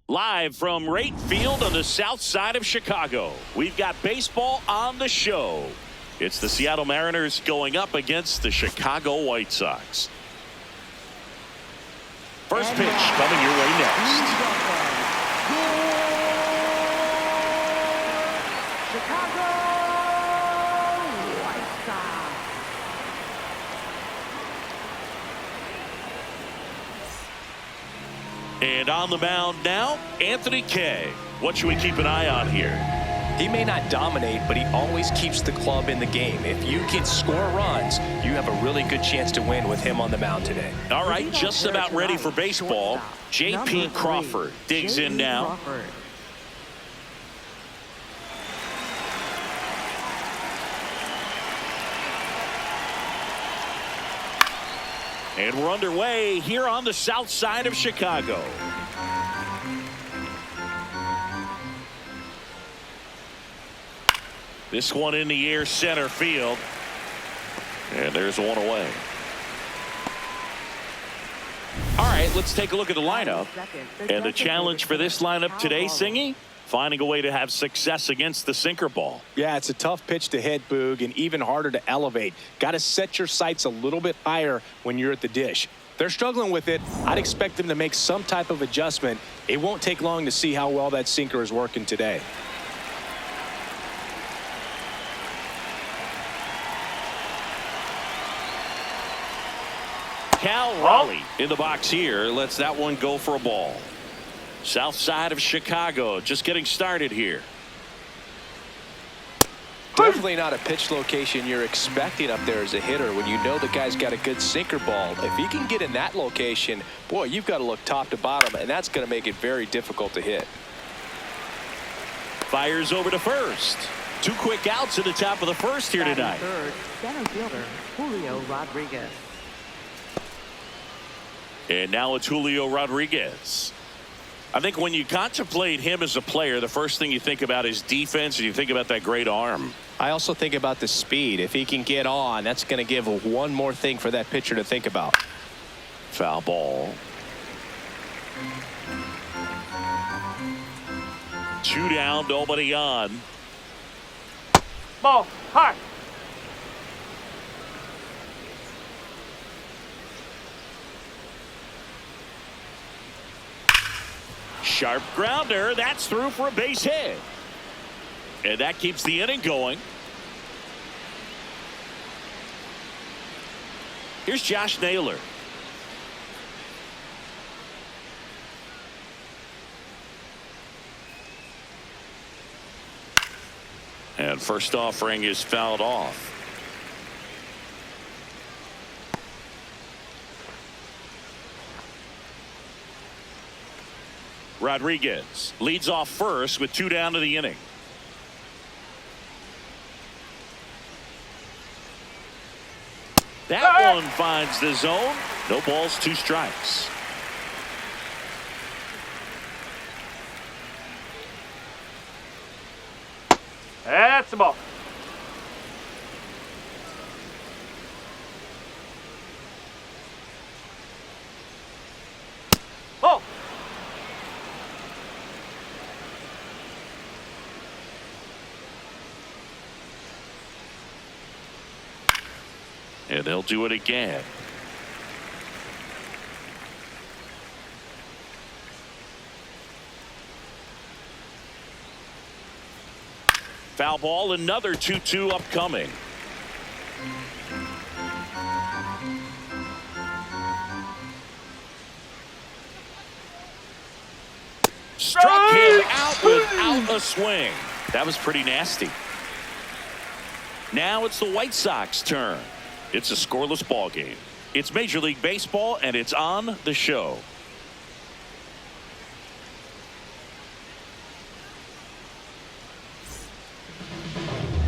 Live from right field on the south side of Chicago, we've got baseball on the show. It's the Seattle Mariners going up against the Chicago White Sox. First pitch coming your way next. Chicago White Sox. And on the mound now, Anthony Kay. What should we keep an eye on here? He may not dominate, but he always keeps the club in the game. If you can score runs, you have a really good chance to win with him on the mound today. All right, just about ready for baseball. J.P. Crawford digs in now. And we're underway here on the south side of Chicago. This one in the air, center field. And there's one away. All right, let's take a look at the lineup. And the challenge for this lineup today, Singy, finding a way to have success against the sinker ball. Yeah, it's a tough pitch to hit, Boog, and even harder to elevate. Got to set your sights a little bit higher when you're at the dish. They're struggling with it. I'd expect them to make some type of adjustment. It won't take long to see how well that sinker is working today. Cal Raleigh in the box here lets that one go for a ball. South side of Chicago just getting started here. Definitely not a pitch location you're expecting up there as a hitter when you know the guy's got a good sinker ball. If he can get in that location, boy, you've got to look top to bottom, and that's going to make it very difficult to hit. Fires over to first. Two quick outs at the top of the first here tonight. Third, center fielder Julio Rodriguez. And now it's Julio Rodriguez. I think when you contemplate him as a player, the first thing you think about is defense, and you think about that great arm. I also think about the speed. If he can get on, that's going to give one more thing for that pitcher to think about. Foul ball. 2 down, nobody on. Ball hard. Sharp grounder. That's through for a base hit. And that keeps the inning going. Here's Josh Naylor. And first offering is fouled off. Rodriguez leads off first with 2 down to the inning. That one finds the zone. No balls, 2 strikes. That's the ball. Oh. And they'll do it again. Foul ball, another 2-2 upcoming. Struck him out without a swing. That was pretty nasty. Now it's the White Sox turn. It's a scoreless ball game. It's Major League Baseball, and it's on the show.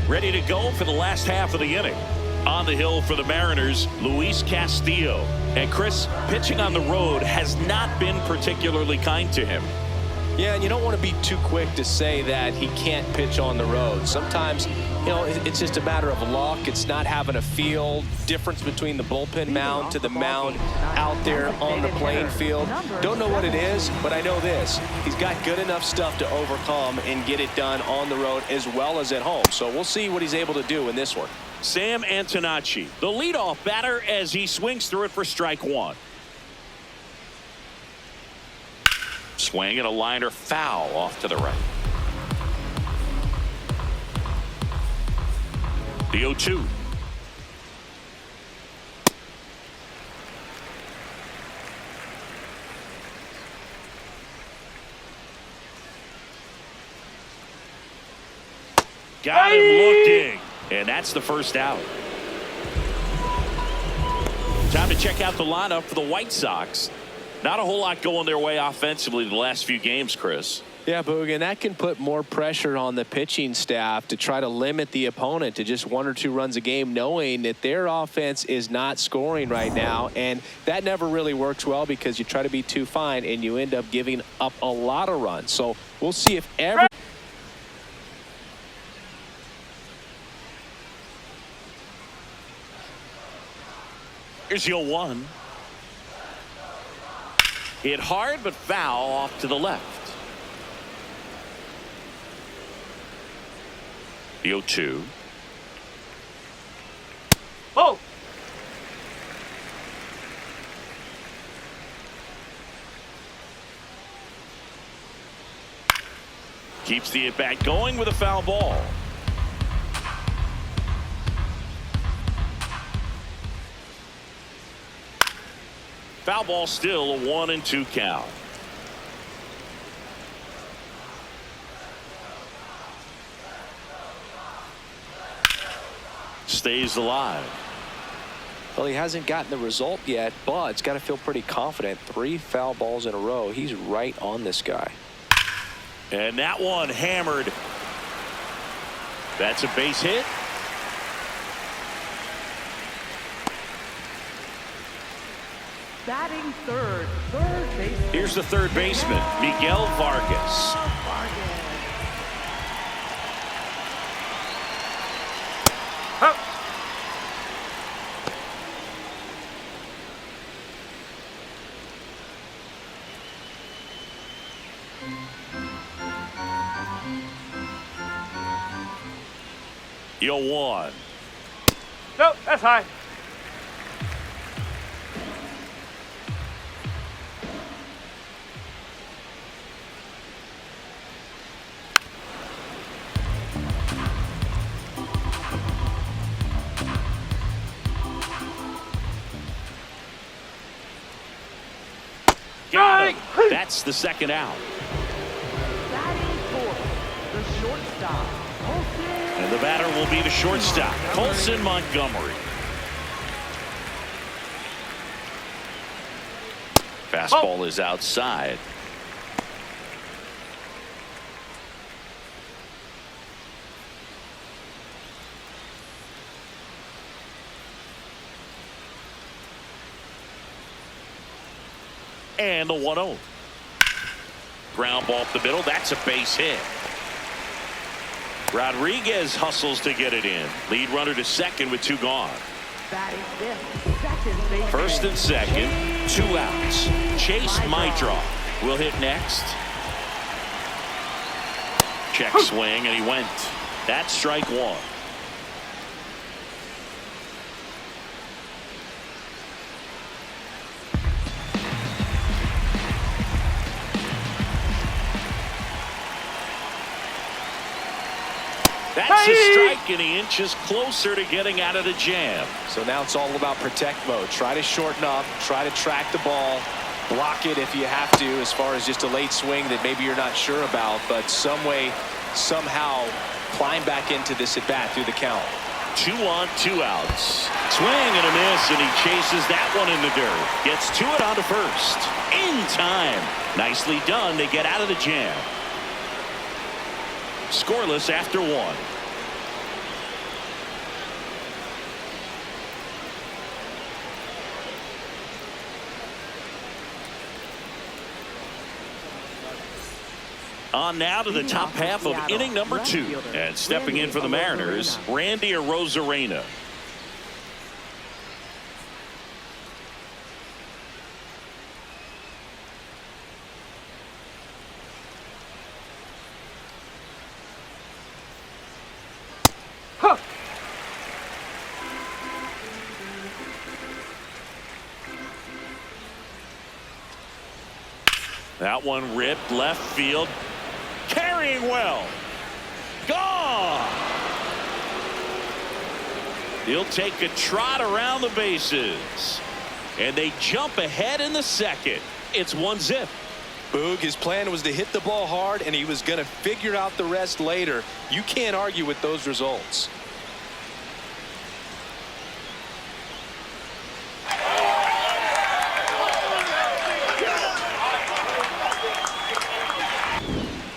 Ready to go for the last half of the inning. On the hill for the Mariners, Luis Castillo. And Chris, pitching on the road has not been particularly kind to him. Yeah, and you don't want to be too quick to say that he can't pitch on the road. Sometimes, you know, it's just a matter of luck. It's not having a feel difference between the bullpen mound to the mound out there on the playing field. Don't know what it is, but I know this. He's got good enough stuff to overcome and get it done on the road as well as at home. So we'll see what he's able to do in this one. Sam Antonacci, the leadoff batter, as he swings through it for strike one. Swing and a liner foul off to the right. The 0-2. Got him looking, and that's the first out. Time to check out the lineup for the White Sox. Not a whole lot going their way offensively the last few games, Chris. Yeah, Boog, and that can put more pressure on the pitching staff to try to limit the opponent to just 1 or 2 runs a game, knowing that their offense is not scoring right now. And that never really works well because you try to be too fine and you end up giving up a lot of runs. So we'll see if ever. Here's your 1. Hit hard, but foul off to the left. The 0-2. Oh! Keeps the at-bat going with a foul ball. Foul ball, still a 1-2 count. Stays alive. Well, he hasn't gotten the result yet, but it's got to feel pretty confident. 3 foul balls in a row. He's right on this guy. And that one hammered. That's a base hit. Batting third baseman. Here's the third baseman, Miguel Vargas. Huh. Yo, 1. Nope, that's high. Got him. That's the second out. Batting fourth, the shortstop, Colson. And the batter will be the shortstop, Colson Montgomery. Fastball is outside. And the 1-0. Ground ball up the middle. That's a base hit. Rodriguez hustles to get it in. Lead runner to second with 2 gone. Batting fifth, second baseman. First and second, 2 outs. Chase Maidroff will hit next. Check swing, and he went. That's strike 1. That's a strike, and he inches closer to getting out of the jam. So now it's all about protect mode. Try to shorten up, try to track the ball, block it if you have to, as far as just a late swing that maybe you're not sure about, but some way, somehow climb back into this at bat through the count. 2 on, 2 outs. Swing and a miss, and he chases that one in the dirt. Gets to it on to first. In time. Nicely done. They get out of the jam. Scoreless after 1. On now to the top half of inning number 2. And stepping in for the Mariners, Randy Arozarena. That one ripped left field. Carrying well. Gone. He'll take a trot around the bases. And they jump ahead in the second. It's 1-0. Boog, his plan was to hit the ball hard, and he was going to figure out the rest later. You can't argue with those results.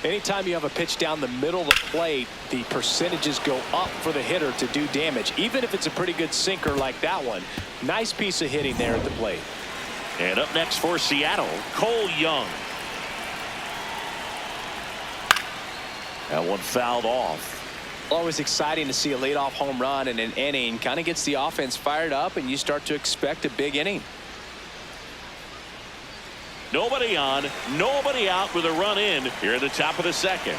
Anytime you have a pitch down the middle of the plate, the percentages go up for the hitter to do damage, even if it's a pretty good sinker like that one. Nice piece of hitting there at the plate. And up next for Seattle, Cole Young. That one fouled off. Always exciting to see a leadoff home run in an inning. Kind of gets the offense fired up, and you start to expect a big inning. Nobody on, nobody out with a run in here at the top of the second.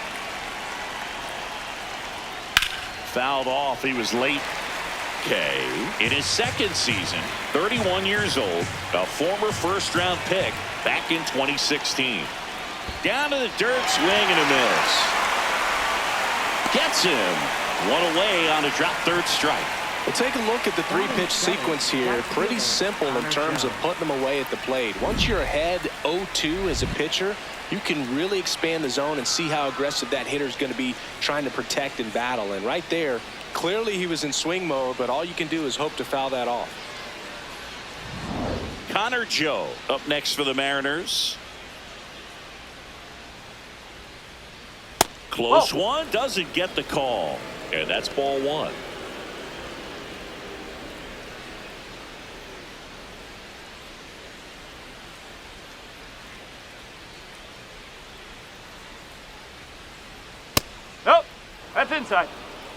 Fouled off. He was late. Okay. In his second season, 31 years old, a former first-round pick back in 2016. Down to the dirt, swing and a miss. Gets him. One away on a drop third strike. Well, take a look at the 3-pitch sequence here. Pretty simple in terms of putting them away at the plate. Once you're ahead 0-2 as a pitcher, you can really expand the zone and see how aggressive that hitter is going to be trying to protect and battle. And right there, clearly he was in swing mode, but all you can do is hope to foul that off. Connor Joe up next for the Mariners. Close one, doesn't get the call. And that's ball 1. Nope, that's inside.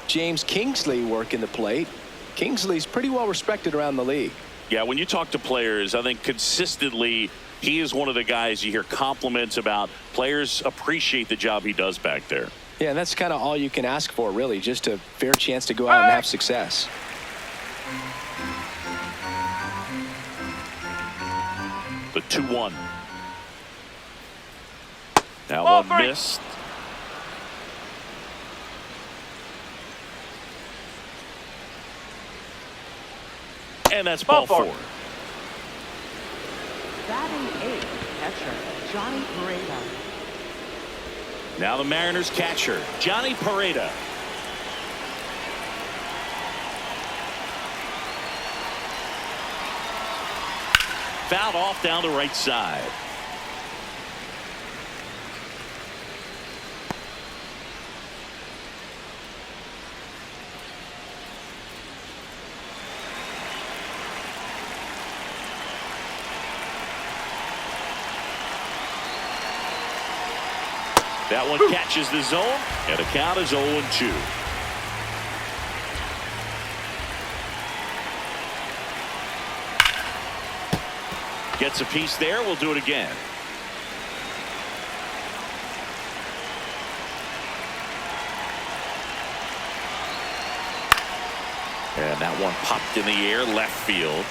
James Kingsley working the plate. Kingsley's pretty well respected around the league. Yeah, when you talk to players, I think consistently he is one of the guys you hear compliments about. Players appreciate the job he does back there. Yeah, and that's kind of all you can ask for, really, just a fair chance to go out and have success. The 2-1. Now one missed. And that's ball 4. Batting 8th, catcher Johnny Pareda. Now the Mariners catcher, Johnny Pareda. Fouled off down the right side. That one catches the zone, and the count is 0-2. Gets a piece there. We'll do it again. And that one popped in the air, left field.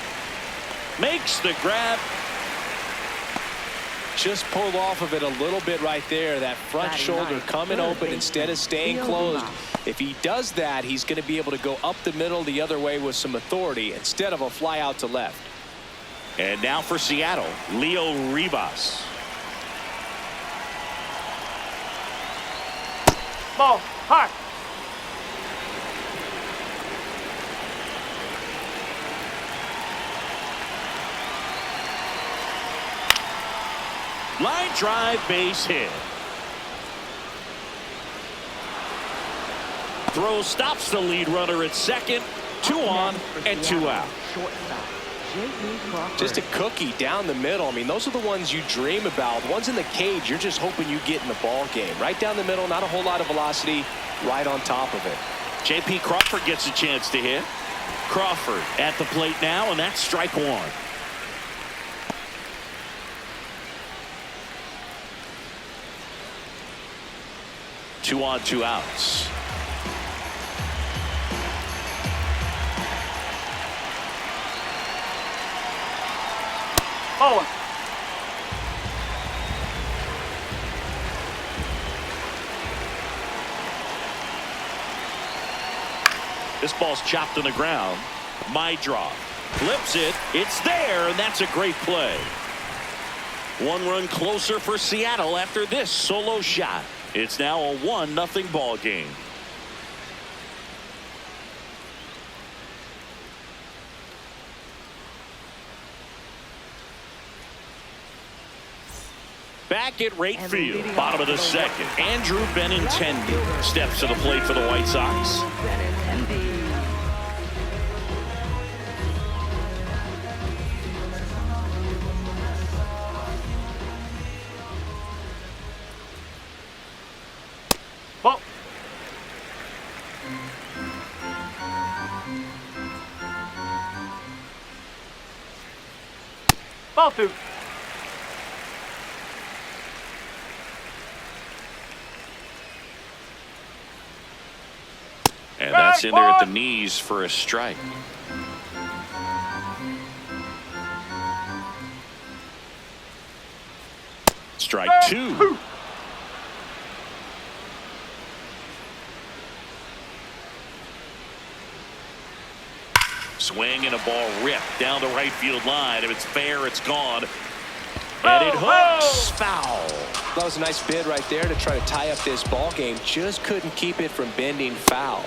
Makes the grab. Just pulled off of it a little bit right there. That front shoulder coming open instead of staying closed. If he does that, he's going to be able to go up the middle the other way with some authority instead of a fly out to left. And now for Seattle, Leo Rivas. Ball, high. Line drive, base hit. Throw stops the lead runner at second. 2 on and 2 out. J.P. Crawford. Just a cookie down the middle. I mean, those are the ones you dream about. The ones in the cage, you're just hoping you get in the ball game. Right down the middle, not a whole lot of velocity, right on top of it. J.P. Crawford gets a chance to hit. Crawford at the plate now, and that's strike one. Two on, two outs. Oh. This ball's chopped on the ground. My draw. Flips it. It's there, and that's a great play. One run closer for Seattle after this solo shot. It's now a 1-0 ball game. Back at right field, bottom of the second, Andrew Benintendi steps to the plate for the White Sox. Ball. Ball two. And that's in there at the knees for a strike. Strike two. Swing and a ball ripped down the right field line. If it's fair, it's gone. And it hooks. Foul. That was a nice bid right there to try to tie up this ball game. Just couldn't keep it from bending foul.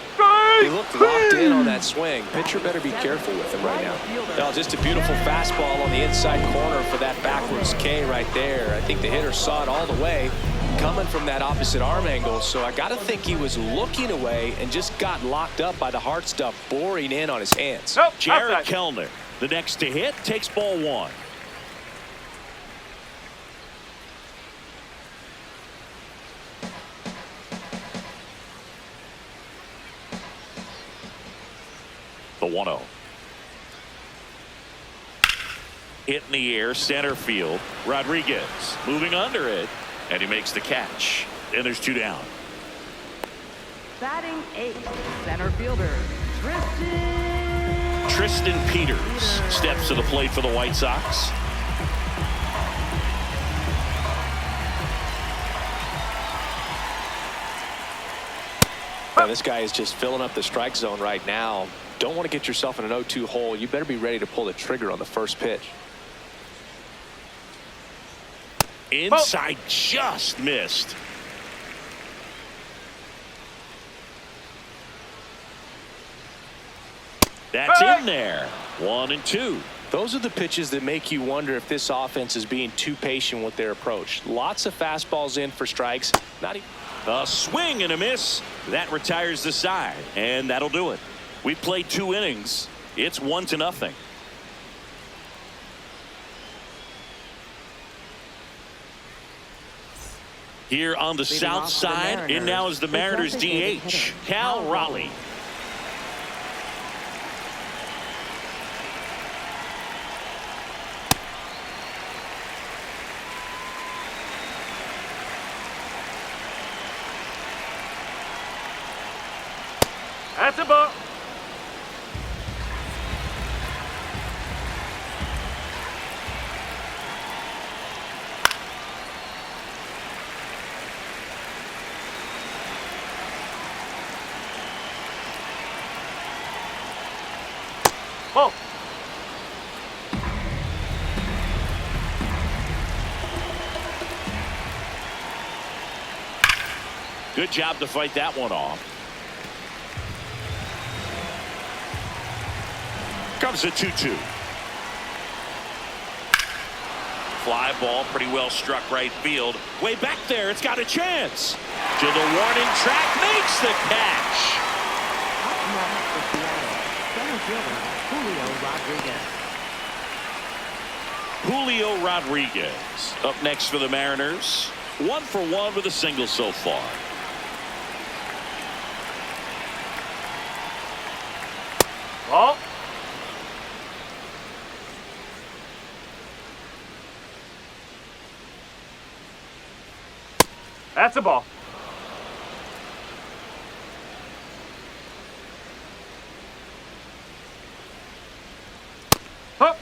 He looked locked in on that swing. Pitcher better be careful with him right now. No, just a beautiful fastball on the inside corner for that backwards K right there. I think the hitter saw it all the way coming from that opposite arm angle. So I got to think he was looking away and just got locked up by the hard stuff boring in on his hands. Nope, Jared Kellner, the next to hit, takes ball one. The 1-0. Hit in the air, center field. Rodriguez moving under it, and he makes the catch. And there's two down. Batting eighth, center fielder, Tristan Peters steps to the plate for the White Sox. Now, this guy is just filling up the strike zone right now. Don't want to get yourself in an 0-2 hole. You better be ready to pull the trigger on the first pitch. Inside, just missed. That's in there. 1-2. Those are the pitches that make you wonder if this offense is being too patient with their approach. Lots of fastballs in for strikes. Not even A swing and a miss. That retires the side, and that'll do it. We played 2 innings. It's 1-0. Here on the south side, in now is the Mariners DH, Cal Raleigh. That's a ball. Ball. Good job to fight that one off. Comes a 2-2. Fly ball pretty well struck right field. Way back there, it's got a chance. To the warning track, makes the catch. Up next for Seattle, center fielder, Julio Rodriguez. Julio Rodriguez up next for the Mariners. 1 for 1 with a single so far. Ball. That's a ball. Huh.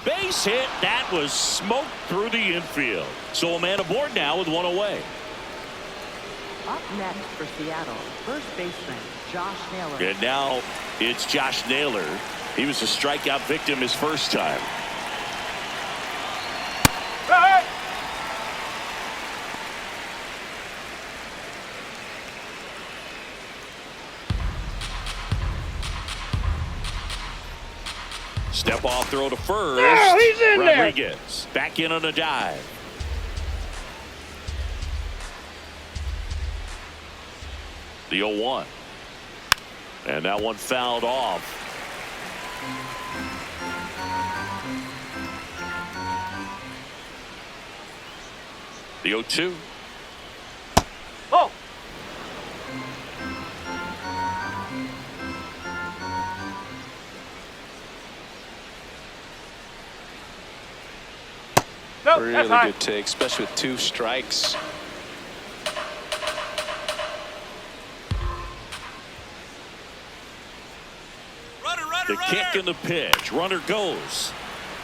Base hit. That was smoked through the infield. So a man aboard now with 1 away. Up next for Seattle, first baseman Josh Naylor. And now it's Josh Naylor. He was a strikeout victim his first time. Hey! Step off throw to first. Yeah, he's in there. Rodriguez back in on a dive. The 0-1. And that one fouled off. The 0-2. Oh. No, Really that's high. good take, especially with 2 strikes. The kick and the pitch. Runner goes.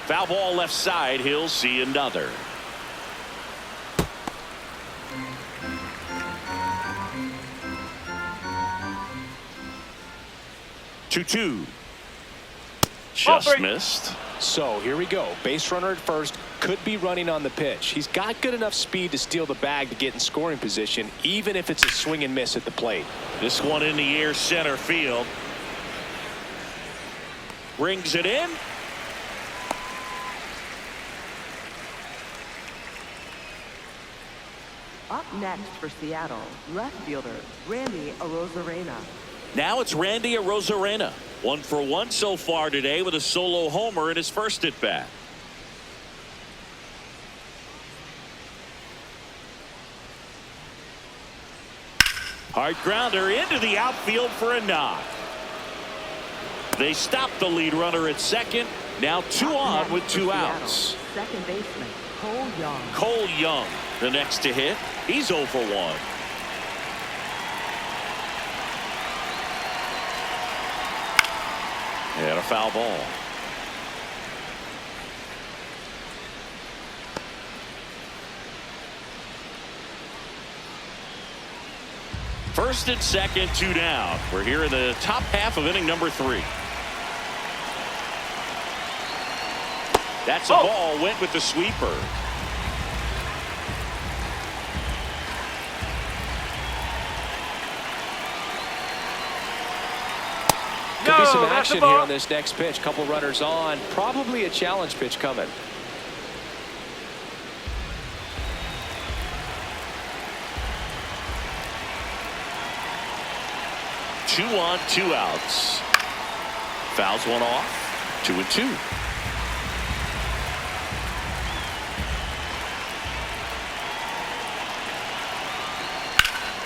Foul ball left side. He'll see another. Two. Just missed. So here we go. Base runner at first. Could be running on the pitch. He's got good enough speed to steal the bag to get in scoring position, even if it's a swing and miss at the plate. This one in the air center field. Brings it in. Up next for Seattle, left fielder Randy Arozarena. Now it's Randy Arozarena. 1 for 1 so far today with a solo homer in his first at bat. Hard grounder into the outfield for a knock. They stop the lead runner at second. Now 2 on with 2 outs. Second baseman Cole Young. Cole Young, the next to hit. He's 0 for 1. And a foul ball. First and second, 2 down. We're here in the top half of inning number 3. That's a ball. Went with the sweeper. Could be some action here on this next pitch. Couple runners on. Probably a challenge pitch coming. Two on, 2 outs. Fouls one off. 2-2.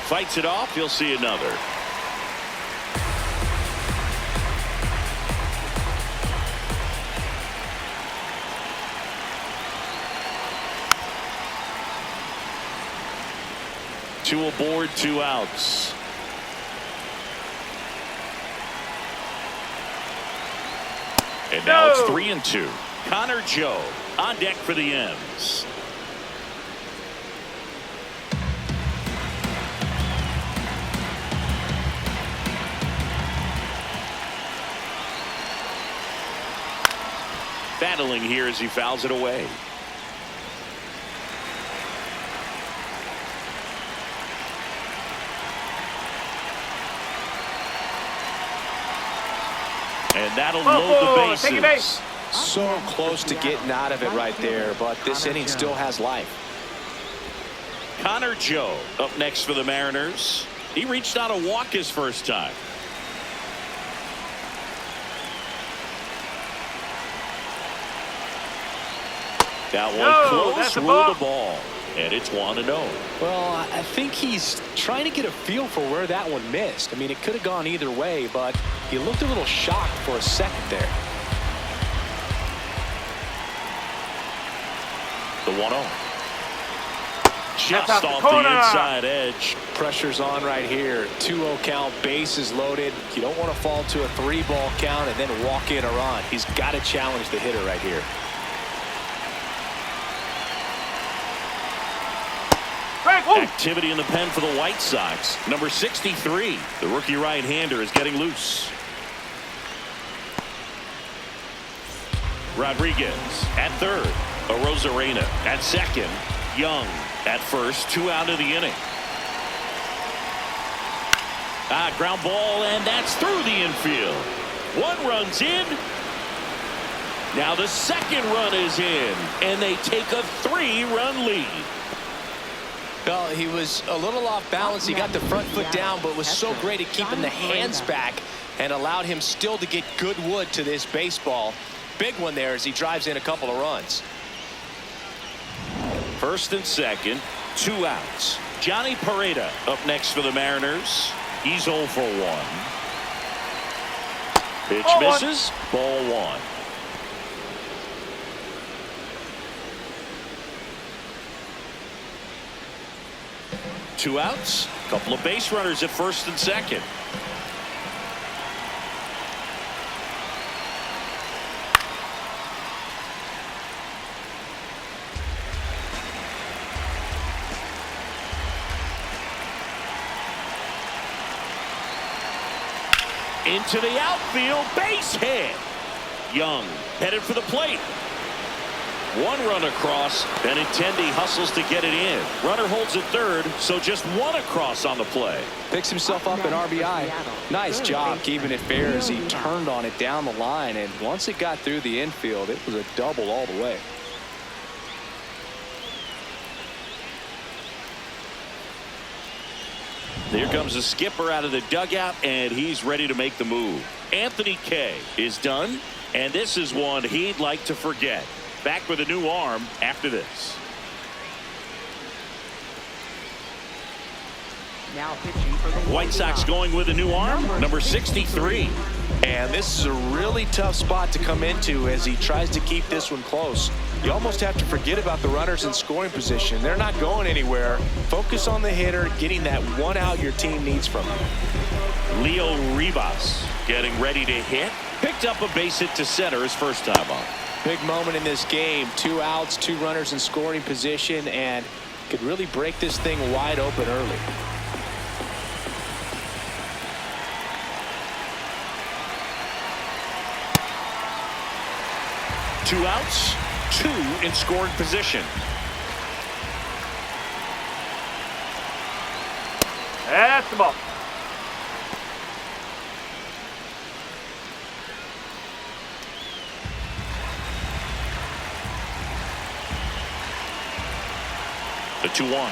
Fights it off. You'll see another. Two aboard, 2 outs. And now it's 3-2. Connor Joe on deck for the M's. Battling here as he fouls it away. And And that'll load the take a bases. base. So close to getting out of it right there, but this inning still has life. Connor Joe up next for the Mariners. He reached out a walk his first time. That one close, ruled the ball. And it's 1-0. Well, I think he's trying to get a feel for where that one missed. I mean, it could have gone either way, but he looked a little shocked for a second there. The 1-0. Just off the inside edge. Pressure's on right here. 2-0 count, bases loaded. You don't want to fall to a 3-ball count and then walk in a run. He's got to challenge the hitter right here. Activity in the pen for the White Sox. Number 63, the rookie right-hander, is getting loose. Rodriguez at third. Arozarena at second. Young at first. 2 out of the inning. Ground ball, and that's through the infield. 1 run's in. Now the second run is in, and they take a 3-run lead. Well, he was a little off balance. He got the front foot down, but was so great at keeping the hands back and allowed him still to get good wood to this baseball. Big one there as he drives in a couple of runs. First and second, 2 outs. Johnny Pareda up next for the Mariners. He's 0 for 1. Pitch misses. Ball 1. Two outs. Couple of base runners at first and second. Into the outfield, base hit. Young headed for the plate. 1 run across. Benintendi hustles to get it in. Runner holds at third, so just 1 across on the play. Picks himself up an RBI. Nice job keeping it fair as he turned on it down the line, and once it got through the infield, it was a double all the way. Here comes the skipper out of the dugout, and he's ready to make the move. Anthony Kay is done, and this is one he'd like to forget. Back with a new arm after this. Now pitching for the White Sox going with a new arm, number 63. And this is a really tough spot to come into as he tries to keep this one close. You almost have to forget about the runners in scoring position. They're not going anywhere. Focus on the hitter, getting that 1 out your team needs from him. Leo Rivas getting ready to hit. Picked up a base hit to center his first time up. Big moment in this game. 2 outs, 2 runners in scoring position, and could really break this thing wide open early. Two outs, 2 in scoring position. That's the ball. The 2-1.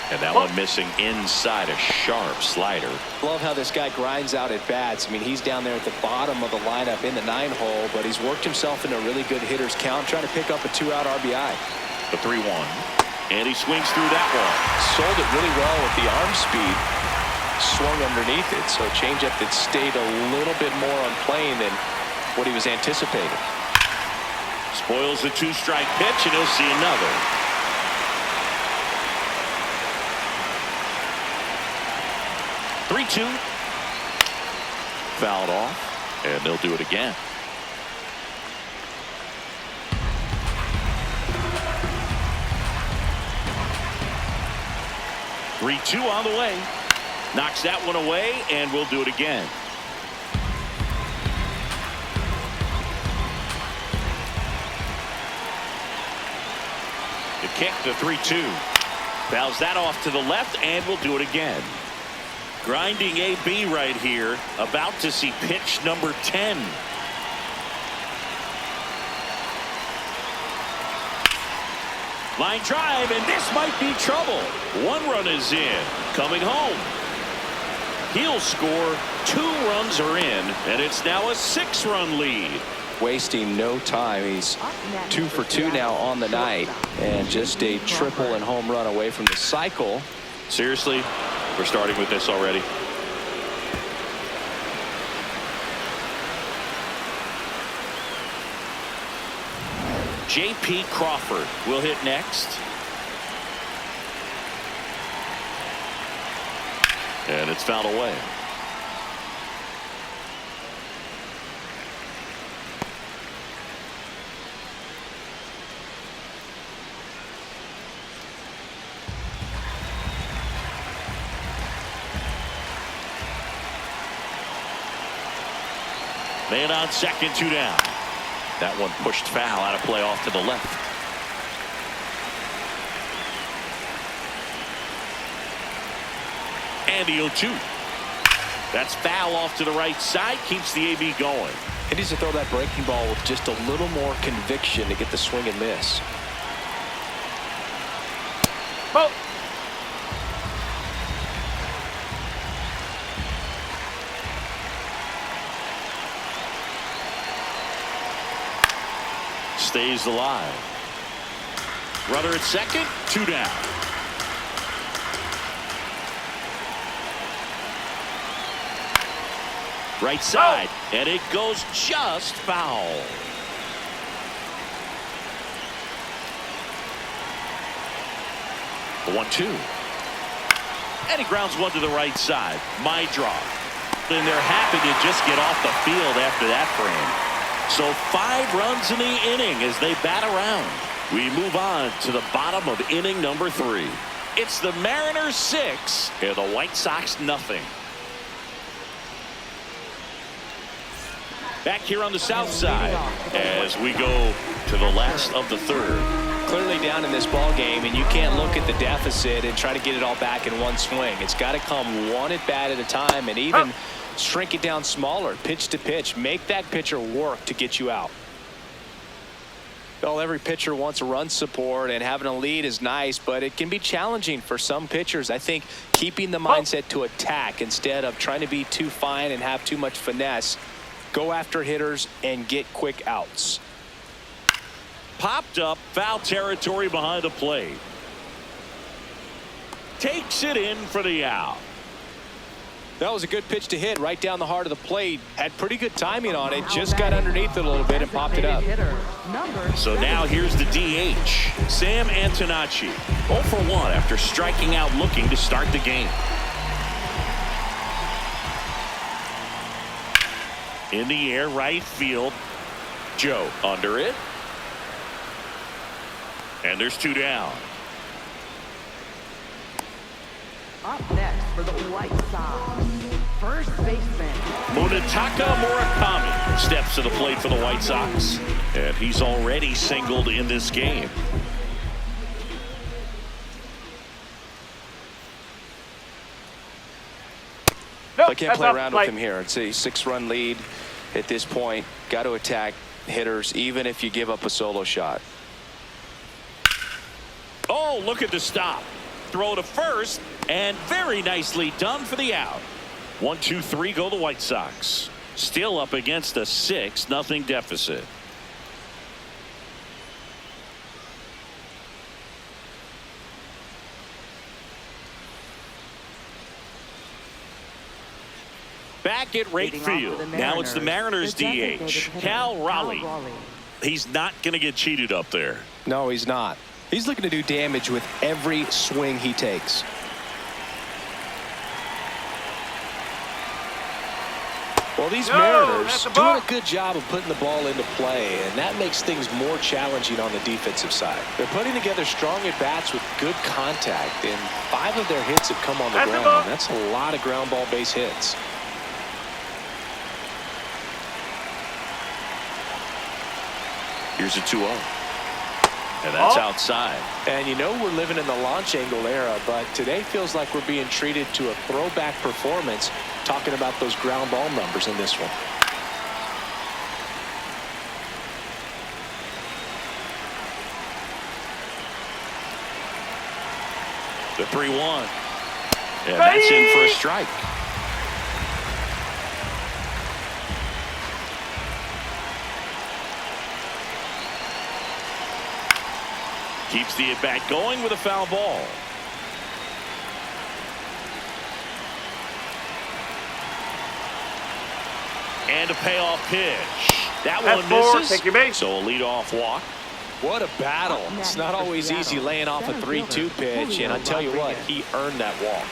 And that one missing inside a sharp slider. Love how this guy grinds out at bats. I mean, he's down there at the bottom of the lineup in the 9-hole, but he's worked himself into a really good hitter's count, trying to pick up a 2-out RBI. The 3-1. And he swings through that one. Sold it really well with the arm speed. Swung underneath it, so a changeup that stayed a little bit more on plane than what he was anticipating. Spoils the 2-strike pitch, and he'll see another. Three-2. Fouled off, and they'll do it again. Three-two on the way. Knocks that one away, and we'll do it again. The kick, the 3-2. Fouls that off to the left, and we'll do it again. Grinding AB right here, about to see pitch number 10. Line drive, and this might be trouble. 1 run is in. Coming home. He'll score. 2 runs are in, and it's now a 6-run lead. Wasting no time. He's 2 for 2 now on the night, and just a triple and home run away from the cycle. Seriously, we're starting with this already. J.P. Crawford will hit next. And it's fouled away. Man on second, 2 down. That one pushed foul out of play off to the left. And the 0-2. That's foul off to the right side. Keeps the AB going. He needs to throw that breaking ball with just a little more conviction to get the swing and miss. Ball. Stays alive. Runner at second, 2 down. Right side, and it goes just foul. The 1-2. And he grounds one to the right side. My draw. And they're happy to just get off the field after that frame. So 5 runs in the inning as they bat around. We move on to the bottom of inning number 3. It's the Mariners 6 and the White Sox nothing. Back here on the south side as we go to the last of the 3rd. Clearly down in this ball game, and you can't look at the deficit and try to get it all back in one swing. It's got to come one at bat at a time, and even shrink it down smaller, pitch to pitch. Make that pitcher work to get you out. Well, every pitcher wants a run support, and having a lead is nice, but it can be challenging for some pitchers. I think keeping the mindset to attack instead of trying to be too fine and have too much finesse. Go after hitters and get quick outs. Popped up, foul territory behind the plate. Takes it in for the out. That was a good pitch to hit right down the heart of the plate. Had pretty good timing on it. Just got underneath it a little bit and popped it up. So now here's the DH, Sam Antonacci. 0 for 1 after striking out looking to start the game. In the air, right field. Joe under it. And there's 2 down. Up next for the White Sox, first baseman Munetaka Murakami steps to the plate for the White Sox. And he's already singled in this game. I can't play around with him here. It's a 6-run lead at this point. Got to attack hitters even if you give up a solo shot. Oh, look at the stop. Throw to first, and very nicely done for the out. 1, 2, 3 go the White Sox. Still up against a 6-0 deficit. Back at right field. Now it's the Mariners DH, Cal Raleigh. He's not going to get cheated up there. No, he's not. He's looking to do damage with every swing he takes. Well, these Mariners doing a good job of putting the ball into play, and that makes things more challenging on the defensive side. They're putting together strong at-bats with good contact, and 5 of their hits have come on the ground. That's a lot of ground ball base hits. Here's a 2-0. And that's outside. And you know we're living in the launch angle era, but today feels like we're being treated to a throwback performance, talking about those ground ball numbers in this one. The 3-1. And that's in for a strike. Keeps the at-bat going with a foul ball. And a payoff pitch. That one misses. Take your base. So a leadoff walk. What a battle. It's not always easy laying off a 3-2 pitch, and I tell you what, he earned that walk.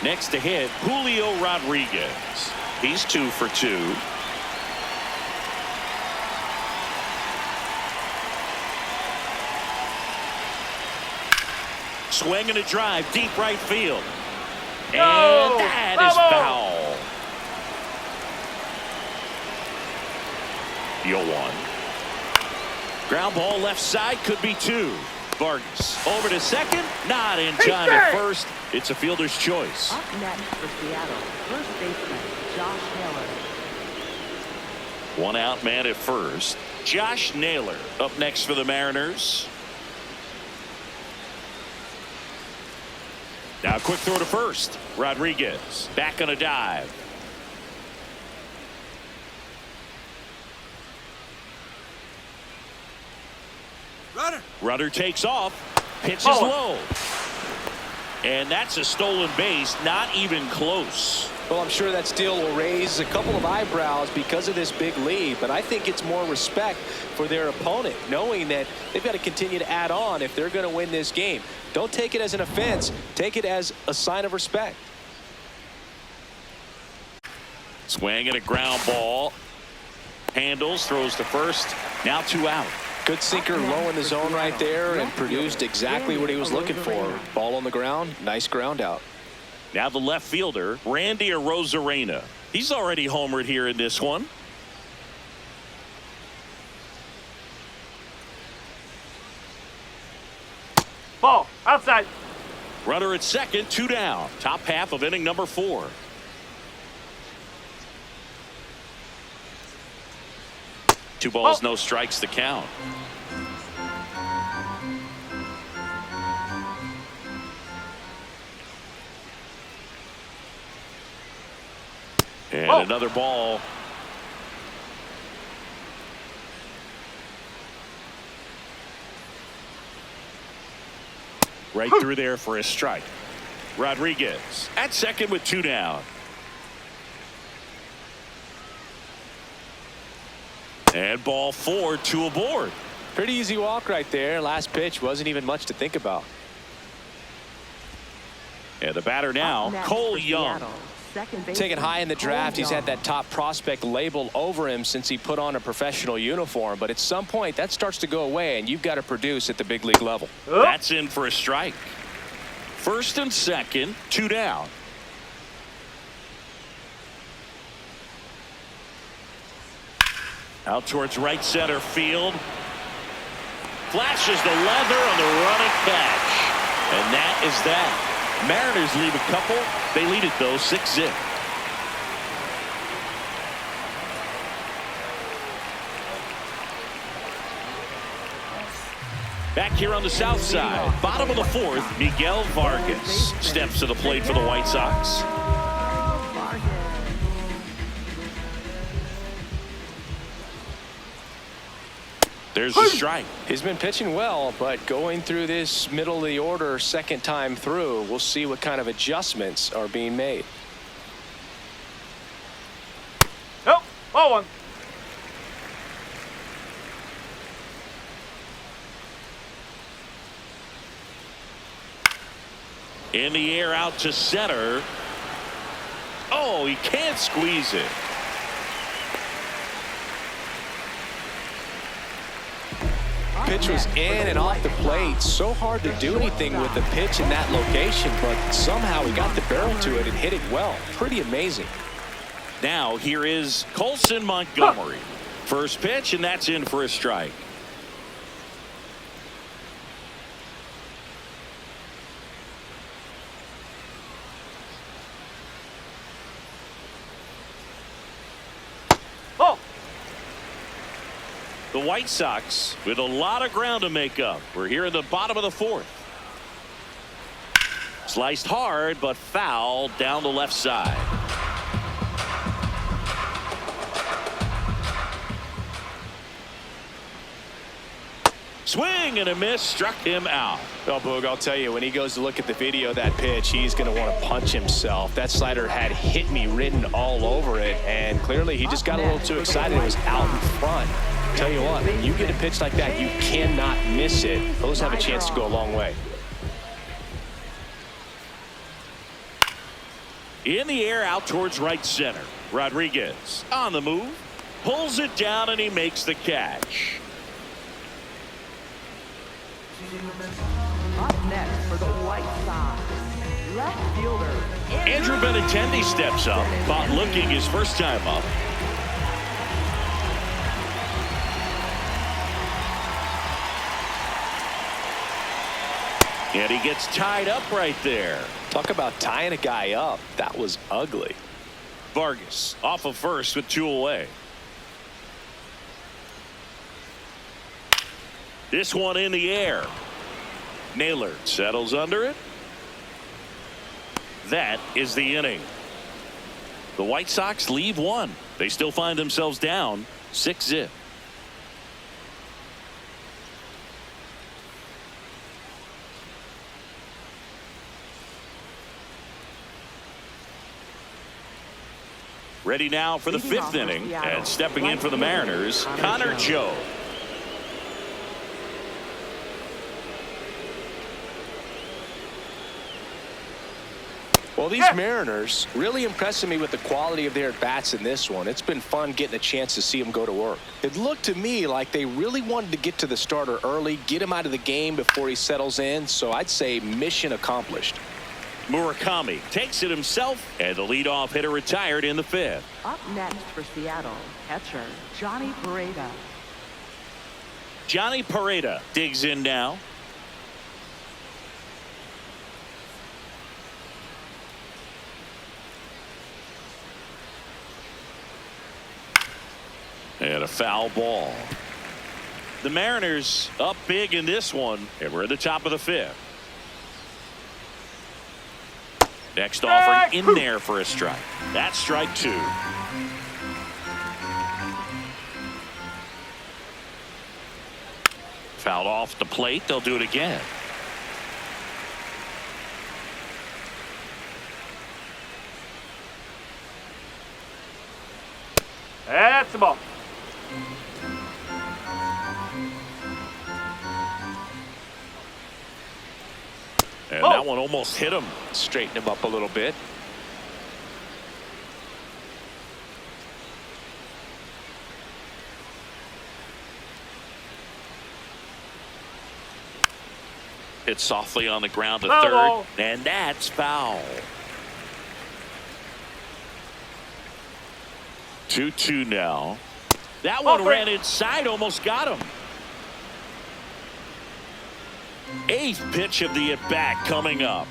Next to hit, Julio Rodriguez. He's 2 for 2. Swing and a drive, deep right field. And that is foul. Deal 1. Ground ball left side, could be 2. Vargas over to second, not in time at first. It's a fielder's choice. Up next for Seattle, first baseman Josh Naylor. 1 out man at first. Josh Naylor up next for the Mariners. Now a quick throw to first. Rodriguez back on a dive. Runner takes off, pitches low. And that's a stolen base, not even close. Well, I'm sure that steal will raise a couple of eyebrows because of this big lead, but I think it's more respect for their opponent, knowing that they've got to continue to add on if they're going to win this game. Don't take it as an offense. Take it as a sign of respect. Swing and a ground ball. Handles, throws to first. Now 2 out. Good sinker low in the zone right there and produced exactly what he was looking for. Ball on the ground, nice ground out. Now the left fielder, Randy Arozarena. He's already homered here in this one. Ball outside. Runner at second, 2 down. Top half of inning number 4. Two balls, no strikes to count. And another ball. Right through there for a strike. Rodriguez at second with 2 down. And ball 4, 2 aboard. Pretty easy walk right there. Last pitch wasn't even much to think about. And the batter now, Cole Young. Taken high in the draft, he's had that top prospect label over him since he put on a professional uniform. But at some point, that starts to go away, and you've got to produce at the big league level. That's in for a strike. First and second, 2 down. Out towards right center field. Flashes the leather on the running catch. And that is that. Mariners leave a couple. They lead it, though, 6-0. Back here on the south side, bottom of the 4th, Miguel Vargas steps to the plate for the White Sox. There's the strike. He's been pitching well, but going through this middle of the order second time through, we'll see what kind of adjustments are being made. Nope. Ball 1. In the air out to center. Oh, he can't squeeze it. Pitch was in and off the plate. So hard to do anything with the pitch in that location, but somehow he got the barrel to it and hit it well. Pretty amazing. Now here is Colson Montgomery. First pitch, and that's in for a strike. The White Sox with a lot of ground to make up. We're here in the bottom of the fourth. Sliced hard, but fouled down the left side. Swing and a miss, struck him out. Well, Boog, I'll tell you, when he goes to look at the video of that pitch, he's going to want to punch himself. That slider had hit me written all over it, and clearly he just got a little too excited. It was out in front. Tell you what, when you get a pitch like that, you cannot miss it. Those have a chance to go a long way. In the air, out towards right center. Rodriguez on the move, pulls it down, and he makes the catch. Up next for the White Sox, left fielder Andrew Benintendi steps up, Bob looking his first time up. And he gets tied up right there. Talk about tying a guy up. That was ugly. Vargas off of first with 2 away. This one in the air. Naylor settles under it. That is the inning. The White Sox leave 1. They still find themselves down 6-0. Ready now for the 5th inning, and stepping in for the Mariners, Connor Joe. Well, these Mariners really impressing me with the quality of their at-bats in this one. It's been fun getting a chance to see them go to work. It looked to me like they really wanted to get to the starter early, get him out of the game before he settles in, so I'd say mission accomplished. Murakami takes it himself, and the leadoff hitter retired in the 5th. Up next for Seattle, catcher Johnny Pareda. Johnny Pareda digs in now. And a foul ball. The Mariners up big in this one, and we're at the top of the 5th. Next offering in there for a strike. That's strike 2. Fouled off the plate. They'll do it again. That's the ball. And that one almost hit him. Straighten him up a little bit. Hit softly on the ground to Foul third, ball. and that's foul. 2-2 now. That one ran inside, almost got him. 8th pitch of the at-bat coming up.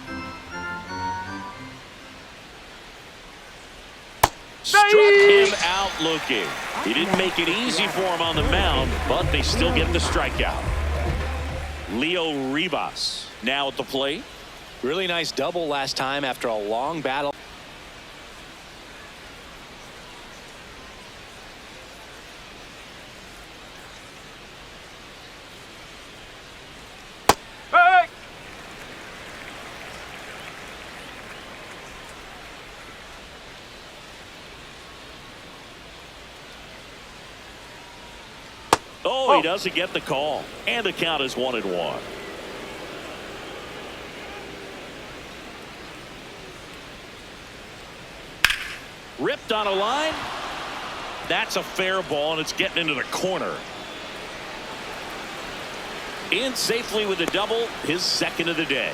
Struck him out looking. He didn't make it easy for him on the mound, but they still get the strikeout. Leo Ribas now at the plate. Really nice double last time after a long battle. Hey! Oh, he doesn't get the call, and the count is 1-1. Ripped on a line. That's a fair ball, and it's getting into the corner. In safely with a double, his 2nd of the day.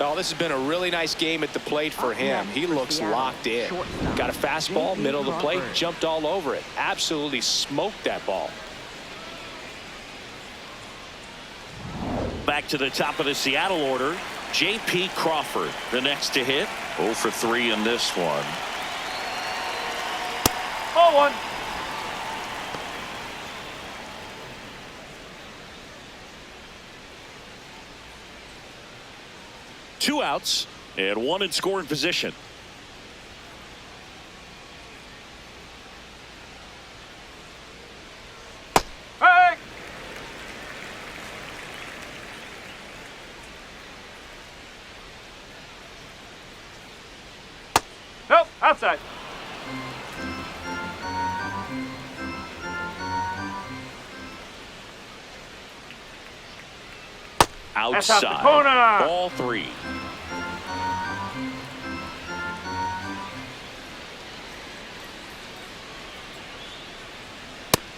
Oh, this has been a really nice game at the plate for him. He looks locked in. Got a fastball, middle of the plate, jumped all over it. Absolutely smoked that ball. Back to the top of the Seattle order, J.P. Crawford, the next to hit. 0 for 3 in this one. 0-1. 2 outs and 1 in scoring position. Hey! Nope, outside. That's out the Outside. corner. Ball 3.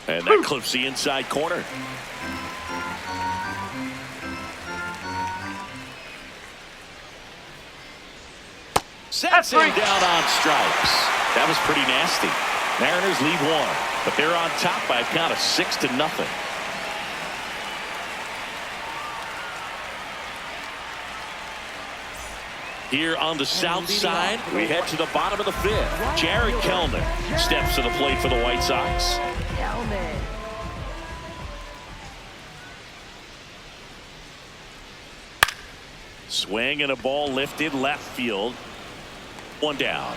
And that clips the inside corner. Sets him down on strikes. That was pretty nasty. Mariners lead 1, but they're on top by a count of 6-0. Here on the south side, we head to the bottom of the 5th. Jared Kellner steps to the plate for the White Sox. Kelman. Swing and a ball lifted left field. 1 down.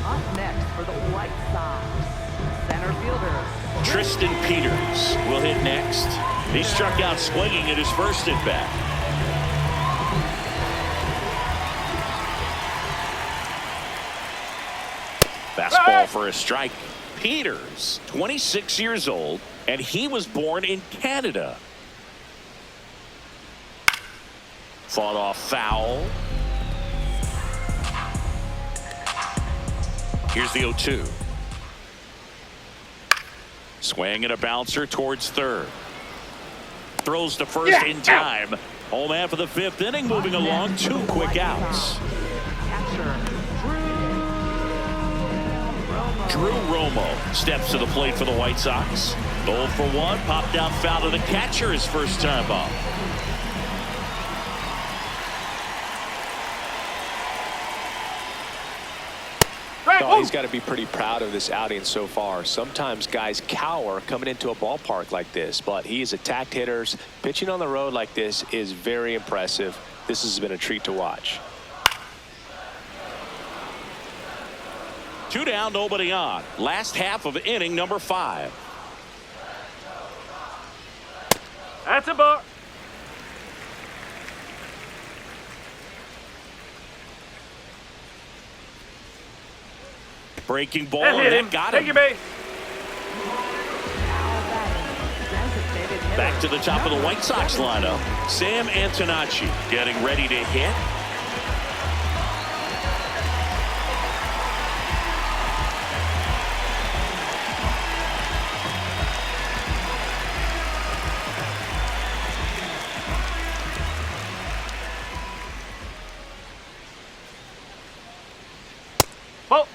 Up next for the White Sox, center fielder Tristan Peters will hit next. He struck out swinging at his first at bat. Fastball for a strike. Peters, 26 years old, and he was born in Canada. Fought off foul. Here's the 0-2. Swing and a bouncer towards third. Throws to first in time. Home half of the 5th inning, moving along. 2 quick outs. catcher Drew Romo steps to the plate for the White Sox. 0 for 1, popped out foul to the catcher his first time up. Oh, he's got to be pretty proud of this outing so far. Sometimes guys cower coming into a ballpark like this, but he's attacked hitters. Pitching on the road like this is very impressive. This has been a treat to watch. 2 down, nobody on. Last half of inning number 5. That's a ball. Breaking ball, That hit and him. that got Take him. your base. designated hitter. Back to the top of the White Sox lineup. Sam Antonacci getting ready to hit. Ball.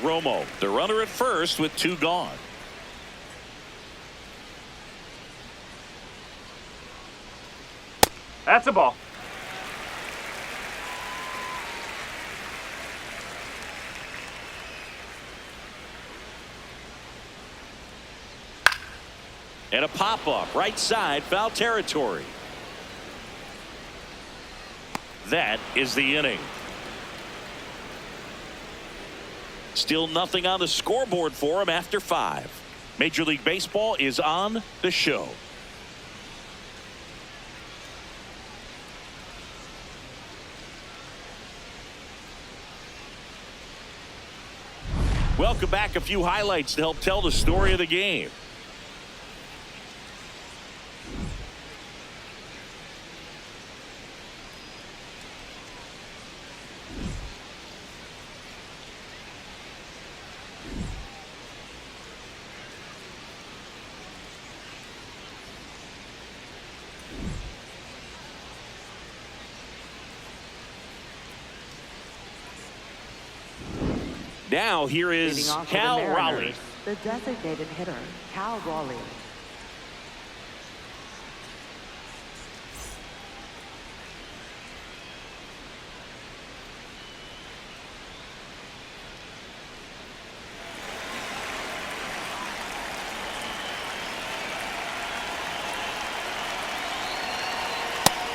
Romo, the runner at first with 2 gone. That's a ball. And a pop-up, right side, foul territory. That is the inning. Still nothing on the scoreboard for him after 5. Major League Baseball is on the show. Welcome back. A few highlights to help tell the story of the game. Now here is Leading off for the Cal Mariners, Raleigh. the designated hitter, Cal Raleigh.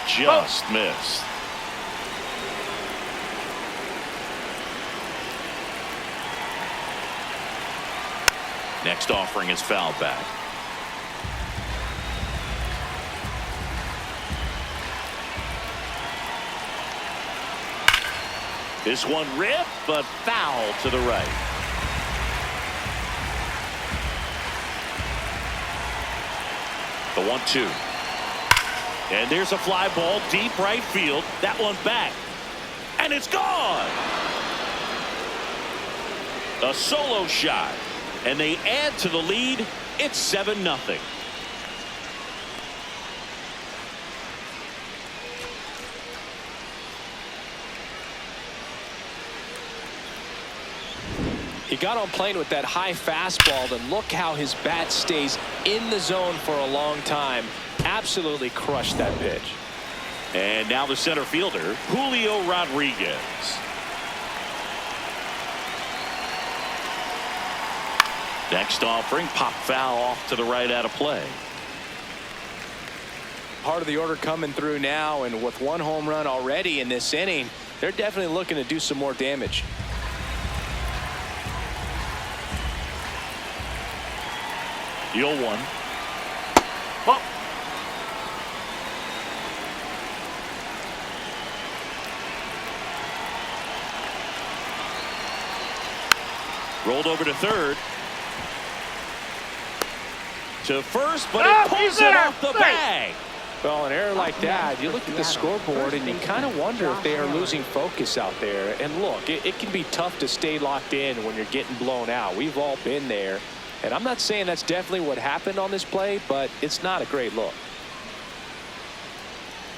just missed. Next offering is fouled back. This one ripped, but foul to the right. The 1-2. And there's a fly ball deep right field. That one back. And it's gone. A solo shot. And they add to the lead. It's 7-0. He got on plane with that high fastball, and look how his bat stays in the zone for a long time. Absolutely crushed that pitch. And now the center fielder, Julio Rodriguez. Next offering, pop foul off to the right, out of play. Part of the order coming through now, and with one home run already in this inning, they're definitely looking to do some more damage. The 0-1. Ball. Rolled over to third. To first, but it pulls it off the bag. Well, an error like that, you look at the scoreboard and you kind of wonder if they are losing focus out there. And look, it can be tough to stay locked in when you're getting blown out. We've all been there. And I'm not saying that's definitely what happened on this play, but it's not a great look.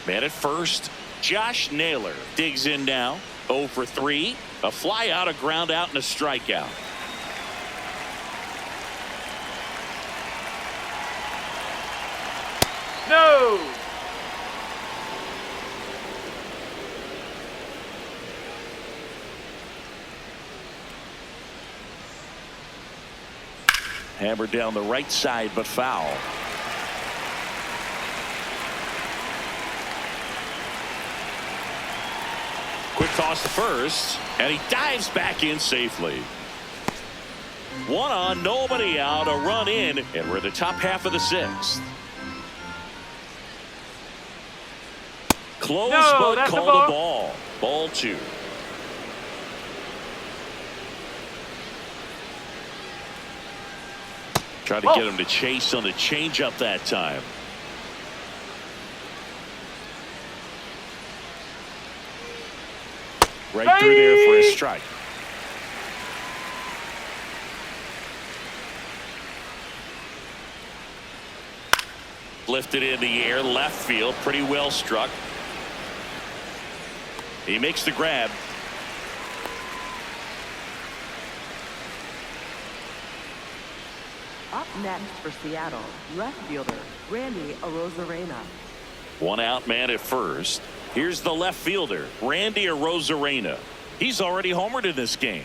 Man at first, Josh Naylor digs in now. 0 for 3. A fly out, a ground out, and a strikeout. No. Hammered down the right side, but foul. Quick toss to first, and he dives back in safely. One on, nobody out, a run in, and we're in the top half of the 6th. Close, No, but that's a called a ball. Ball 2. Trying to get him to chase on the changeup that time. Right through there for a strike. Lifted in the air, left field, pretty well struck. He makes the grab. Up next for Seattle, left fielder Randy Arozarena. One out, man at first. Here's the left fielder, Randy Arozarena. He's already homered in this game.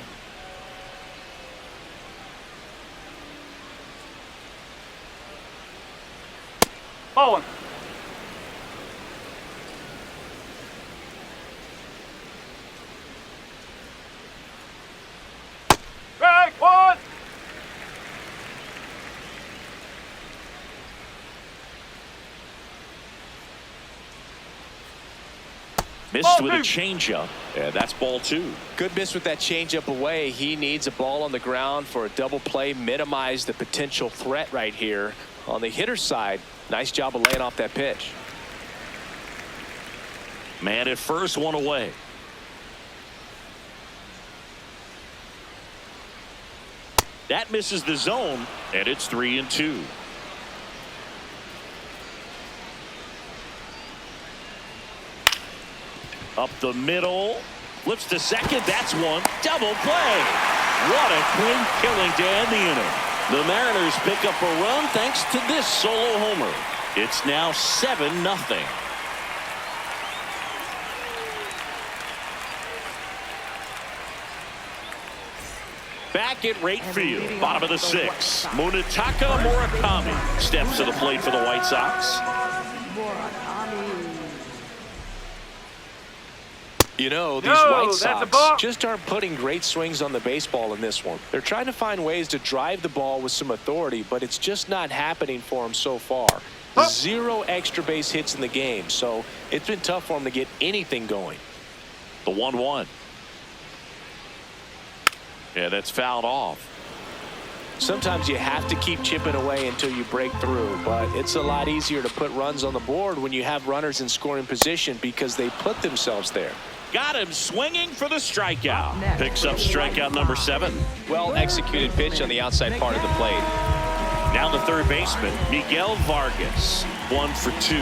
Ball 1. Strike 1. Missed with a changeup, and that's ball 2. Good miss with that changeup away. He needs a ball on the ground for a double play, minimize the potential threat right here. On the hitter's side, nice job of laying off that pitch. Man at first, one away. That misses the zone, and it's 3-2. Up the middle, flips to second. That's one. Double play. What a clean killing to end the inning. The Mariners pick up a run thanks to this solo homer. It's now 7-0. Back at right field, bottom of the 6th, Munetaka Murakami steps to the plate for the White Sox. You know, these No, White that's a Sox ball. just aren't putting great swings on the baseball in this one. They're trying to find ways to drive the ball with some authority, but it's just not happening for them so far. Huh. 0 extra base hits in the game, so it's been tough for them to get anything going. The 1-1. Yeah, that's fouled off. Sometimes you have to keep chipping away until you break through, but it's a lot easier to put runs on the board when you have runners in scoring position because they put themselves there. Got him swinging for the strikeout. Picks up strikeout number 7. Well executed pitch on the outside part of the plate. Now the third baseman, Miguel Vargas, 1 for 2.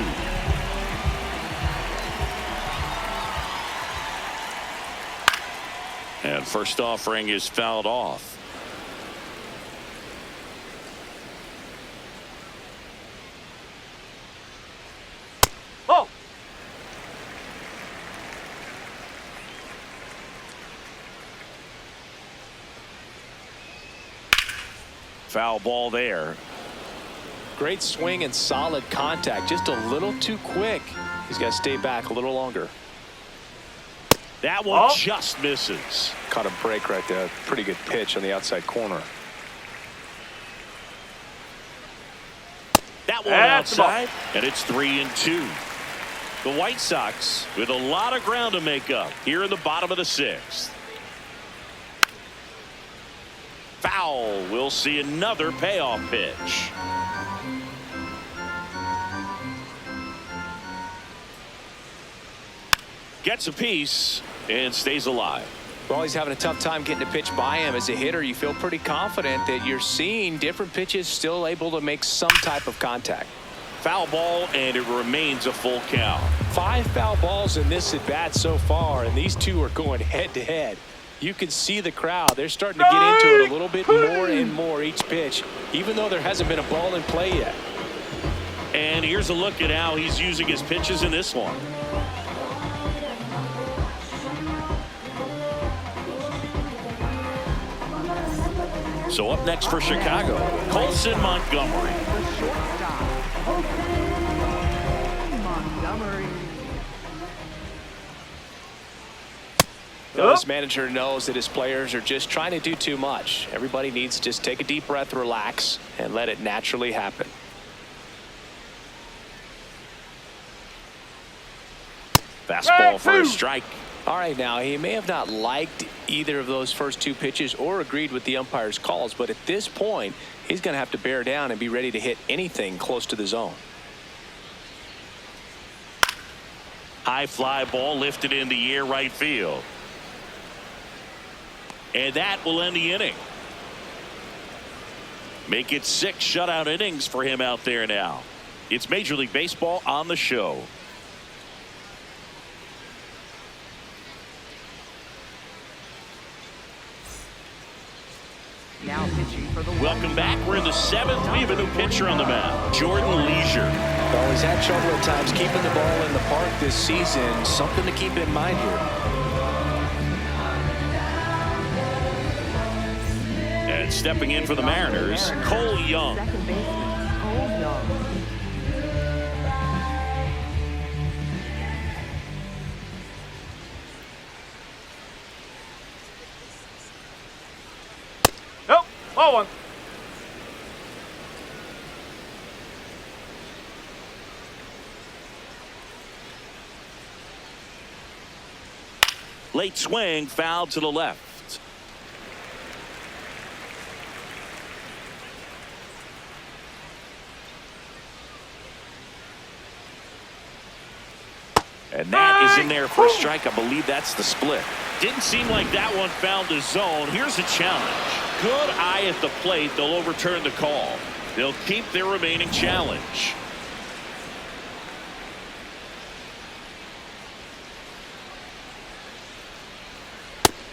And first offering is fouled off. Oh! Foul ball there. Great swing and solid contact. Just a little too quick. He's got to stay back a little longer. That one Oh. just misses. Caught a break right there. Pretty good pitch on the outside corner. That one That's the ball. outside, and it's 3-2. The White Sox with a lot of ground to make up here in the bottom of the 6th. Foul. We'll see another payoff pitch. Gets a piece and stays alive. Well, he's having a tough time getting a pitch by him. As a hitter, you feel pretty confident that you're seeing different pitches still able to make some type of contact. Foul ball, and it remains a full count. 5 foul balls in this at bat so far, and these two are going head to head. You can see the crowd. They're starting to get into it a little bit more and more each pitch, even though there hasn't been a ball in play yet. And here's a look at how he's using his pitches in this one. So up next for Chicago, Colson Montgomery. The shortstop, Colson Montgomery. This manager knows that his players are just trying to do too much. Everybody needs to just take a deep breath, relax, and let it naturally happen. Fastball for a strike. All right, now, he may have not liked either of those first 2 pitches or agreed with the umpire's calls, but at this point, he's going to have to bear down and be ready to hit anything close to the zone. High fly ball lifted in the air right field. And that will end the inning. Make it 6 shutout innings for him out there now. It's Major League Baseball on the show. Now pitching for the Welcome back. We're in the 7th. We have a new pitcher on the mound, Jordan Leisure. Well, he's had trouble at times keeping the ball in the park this season. Something to keep in mind here. And stepping in for the Mariners, Cole Young. second baseman, Cole Young. Nope. Ball 1. Late swing, foul to the left. And that is in there for a strike. I believe that's the split. Didn't seem like that one found the zone. Here's a challenge. Good eye at the plate. They'll overturn the call. They'll keep their remaining challenge.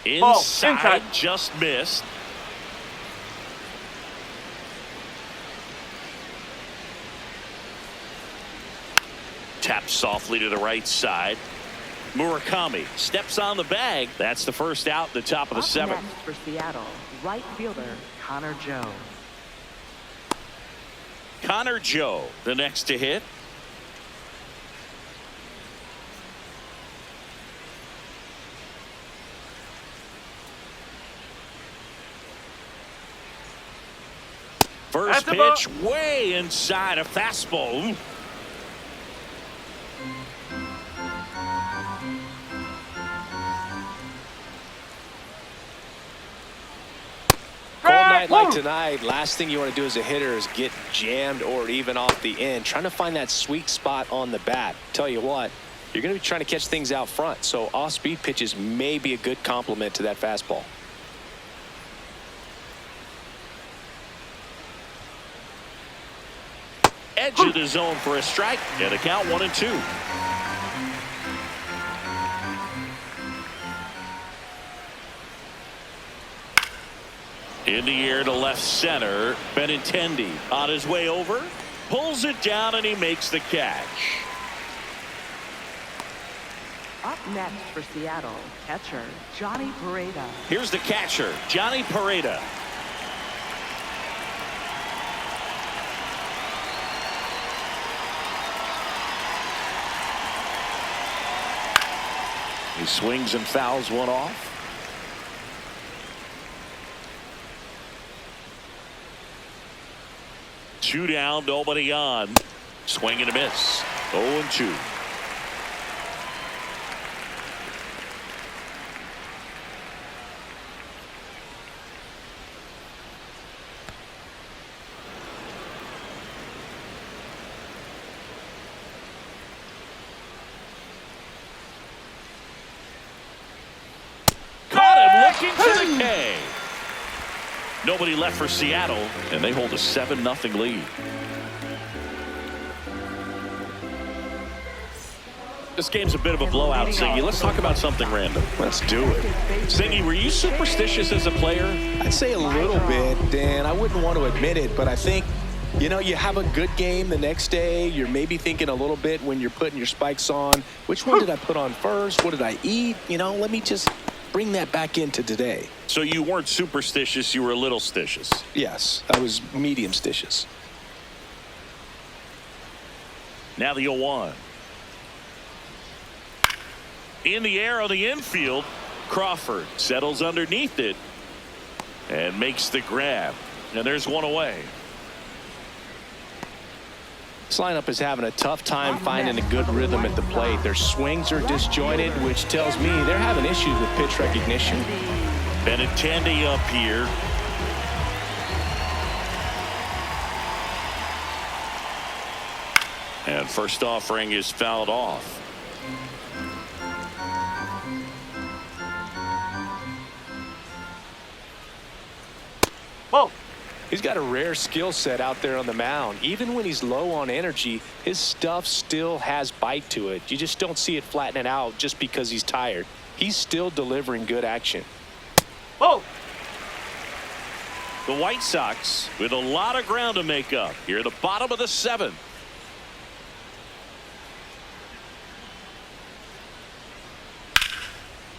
Inside, just missed. Taps softly to the right side. Murakami steps on the bag. That's the first out, the top of the 7th. Next for Seattle, right fielder Connor Joe. Connor Joe, the next to hit. First That's a ball. pitch way inside a fastball. Ooh. Cold night like tonight, last thing you want to do as a hitter is get jammed or even off the end. Trying to find that sweet spot on the bat. Tell you what, you're going to be trying to catch things out front, so off-speed pitches may be a good complement to that fastball. Edge of the zone for a strike, and a count 1-2. In the air to left center, Benintendi on his way over, pulls it down, and he makes the catch. Up next for Seattle, catcher Johnny Pareda. Here's the catcher, Johnny Pareda. He swings and fouls one off. Two down, nobody on. Swing and a miss. 0-2. Caught him looking for the K. Nobody left for Seattle, and they hold a 7-0 lead. This game's a bit of a blowout, Singy. Let's talk about something random. Let's do it. Singy, were you superstitious as a player? I'd say a little bit, Dan. I wouldn't want to admit it, but I think, you know, you have a good game the next day. You're maybe thinking a little bit when you're putting your spikes on. Which one did I put on first? What did I eat? You know, let me just bring that back into today. So you weren't superstitious, you were a little stitious. Yes, I was medium stitious. Now the 0-1. In the air on the infield, Crawford settles underneath it and makes the grab. And there's one away. This lineup is having a tough time finding a good rhythm at the plate. Their swings are disjointed, which tells me they're having issues with pitch recognition. Benintendi up here. And first offering is fouled off. Whoa. He's got a rare skill set out there on the mound. Even when he's low on energy, his stuff still has bite to it. You just don't see it flattening out just because he's tired. He's still delivering good action. Whoa. The White Sox with a lot of ground to make up here at the bottom of the 7th.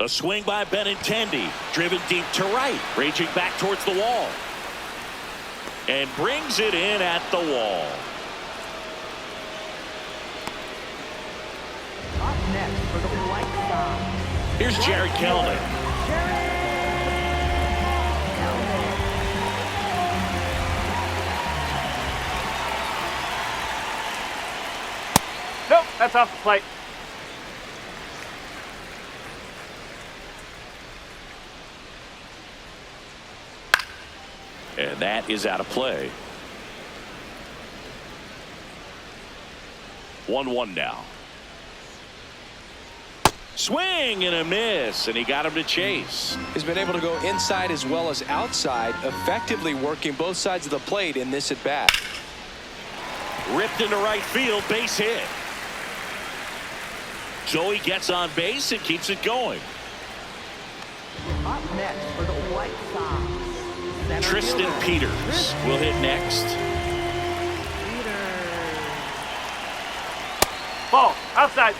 A swing by Benintendi, driven deep to right, raging back towards the wall. And brings it in at the wall. Up next for the White Sox. Here's Jared Kelnick. Nope, that's off the plate. And that is out of play. 1-1 now. Swing and a miss, and he got him to chase. He's been able to go inside as well as outside, effectively working both sides of the plate in this at bat. Ripped into right field, base hit. So he gets on base and keeps it going. Up next for the White Sox. Center Tristan fielder. Peters will hit next. Ball. Outside.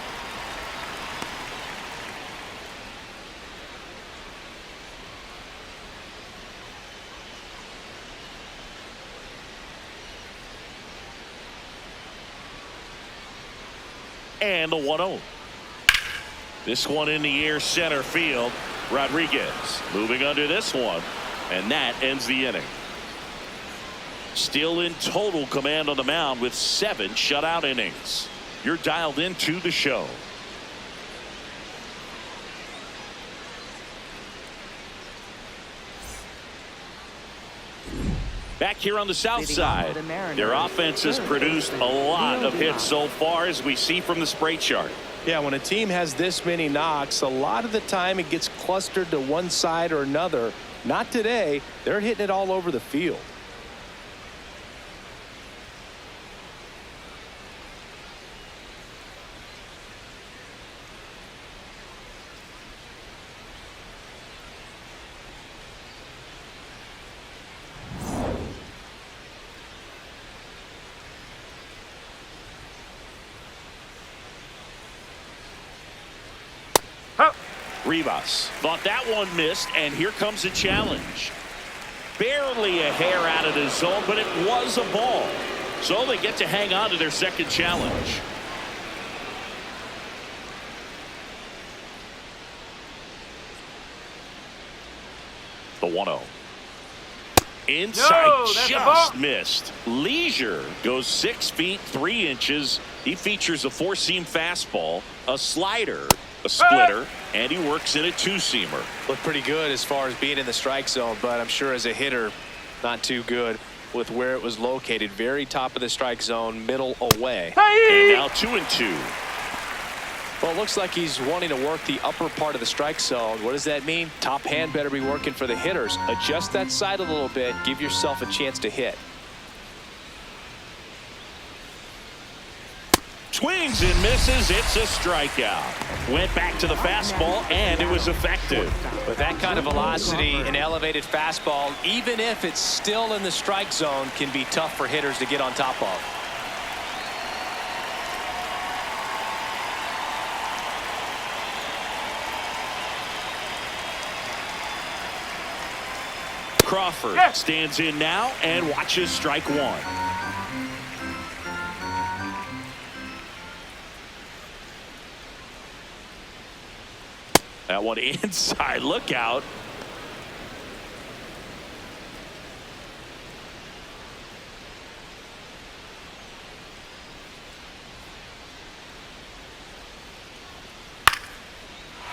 And the 1-0. This one in the air center field. Rodriguez moving under this one. And that ends the inning. still in total command on the mound with 7 shutout innings. You're dialed into the show. Back here on the south side, their offense has produced a lot of hits so far, as we see from the spray chart. Yeah, when a team has this many knocks, a lot of the time it gets clustered to one side or another. Not today. They're hitting it all over the field. Rivas thought that one missed, and here comes a challenge. Barely a hair out of the zone, but it was a ball. So they get to hang on to their second challenge. The 1-0. Inside, just missed. Leisure goes 6 feet 3 inches. He features a 4-seam fastball, a slider, a splitter, and he works in a 2-seamer. Looked pretty good as far as being in the strike zone, but I'm sure as a hitter, not too good with where it was located. Very top of the strike zone, middle away. And now 2-2. Well, it looks like he's wanting to work the upper part of the strike zone. What does that mean? Top hand better be working for the hitters. Adjust that side a little bit. Give yourself a chance to hit. Swings and misses. It's a strikeout. Went back to the fastball, and it was effective. With that kind of velocity, an elevated fastball, even if it's still in the strike zone, can be tough for hitters to get on top of. Crawford stands in now and watches strike one. That one inside. Look out.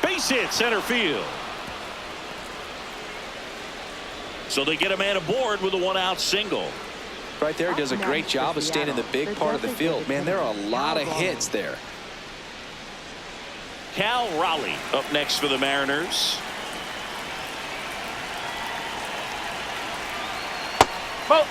Base hit center field. So they get a man aboard with a 1-out single. Right there, does a great job of staying in the big part of the field. Man, there are a lot of hits there. Cal Raleigh up next for the Mariners. Ball.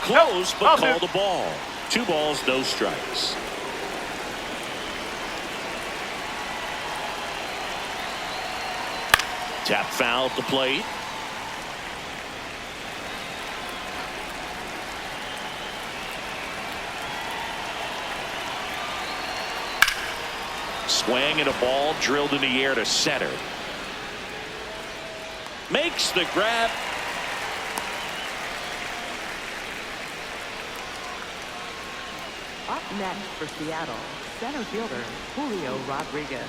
Close, but call the ball. 2 balls, no strikes. Tap foul at the plate. Swing and a ball drilled in the air to center. Makes the grab. Up next for Seattle, center fielder Julio Rodriguez.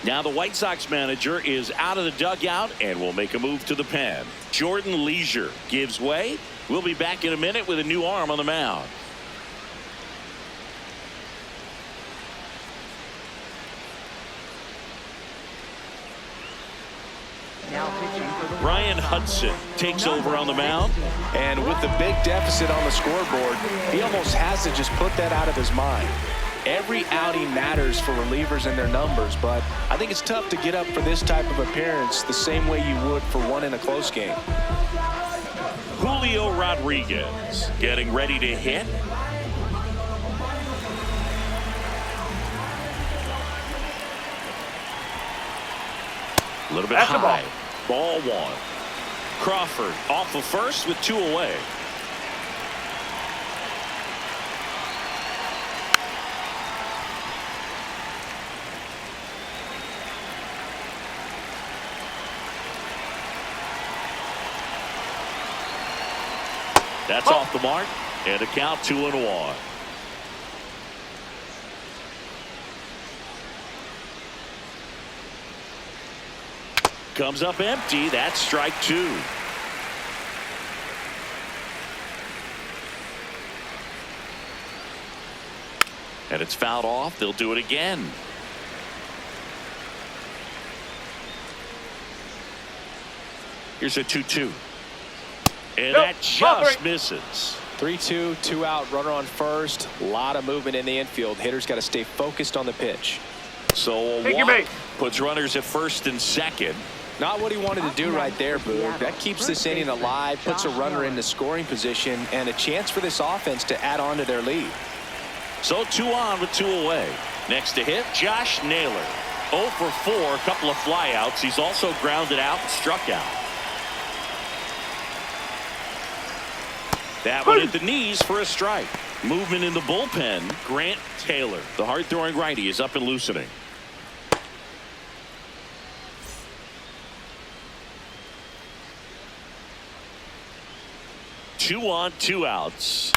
Now the White Sox manager is out of the dugout and will make a move to the pen. Jordan Leisure gives way. We'll be back in a minute with a new arm on the mound. Now pitching for the Ryan Hudson takes over on the mound. And with the big deficit on the scoreboard, he almost has to just put that out of his mind. Every outing matters for relievers and their numbers, but I think it's tough to get up for this type of appearance the same way you would for one in a close game. Julio Rodriguez getting ready to hit. A little bit That's high. Ball 1. Crawford off of first with 2 away. That's off the mark. And a count 2-1. Comes up empty. That's strike 2. And it's fouled off. They'll do it again. Here's a 2-2. And that just misses. 3-2, 2 out, runner on first. A lot of movement in the infield. Hitter's got to stay focused on the pitch. So a walk puts runners at first and second. Not what he wanted to do right there, Boog. That keeps this inning alive, puts a runner into scoring position, and a chance for this offense to add on to their lead. So 2 on with 2 away. Next to hit, Josh Naylor. 0 for 4, a couple of flyouts. He's also grounded out and struck out. That one hit the knees for a strike. Movement in the bullpen. Grant Taylor, the hard-throwing righty, is up and loosening. Two on, 2 outs.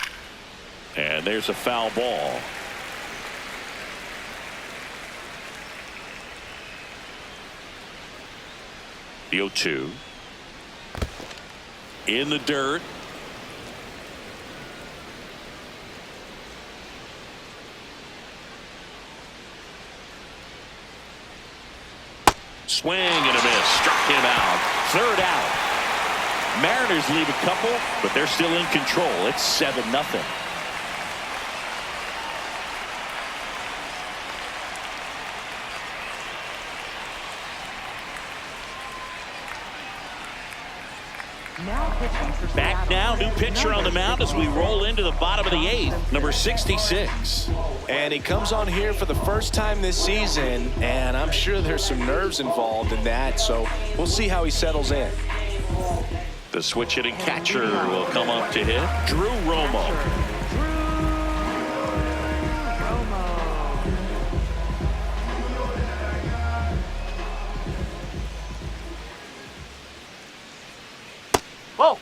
And there's a foul ball. The 0-2. In the dirt. Swing and a miss. Struck him out. 3rd out. Mariners leave a couple, but they're still in control. It's 7-0. Back now, new pitcher on the mound as we roll into the bottom of the 8th, number 66. And he comes on here for the first time this season, and I'm sure there's some nerves involved in that, so we'll see how he settles in. The switch hitting catcher will come up to hit. Drew Romo. Oh.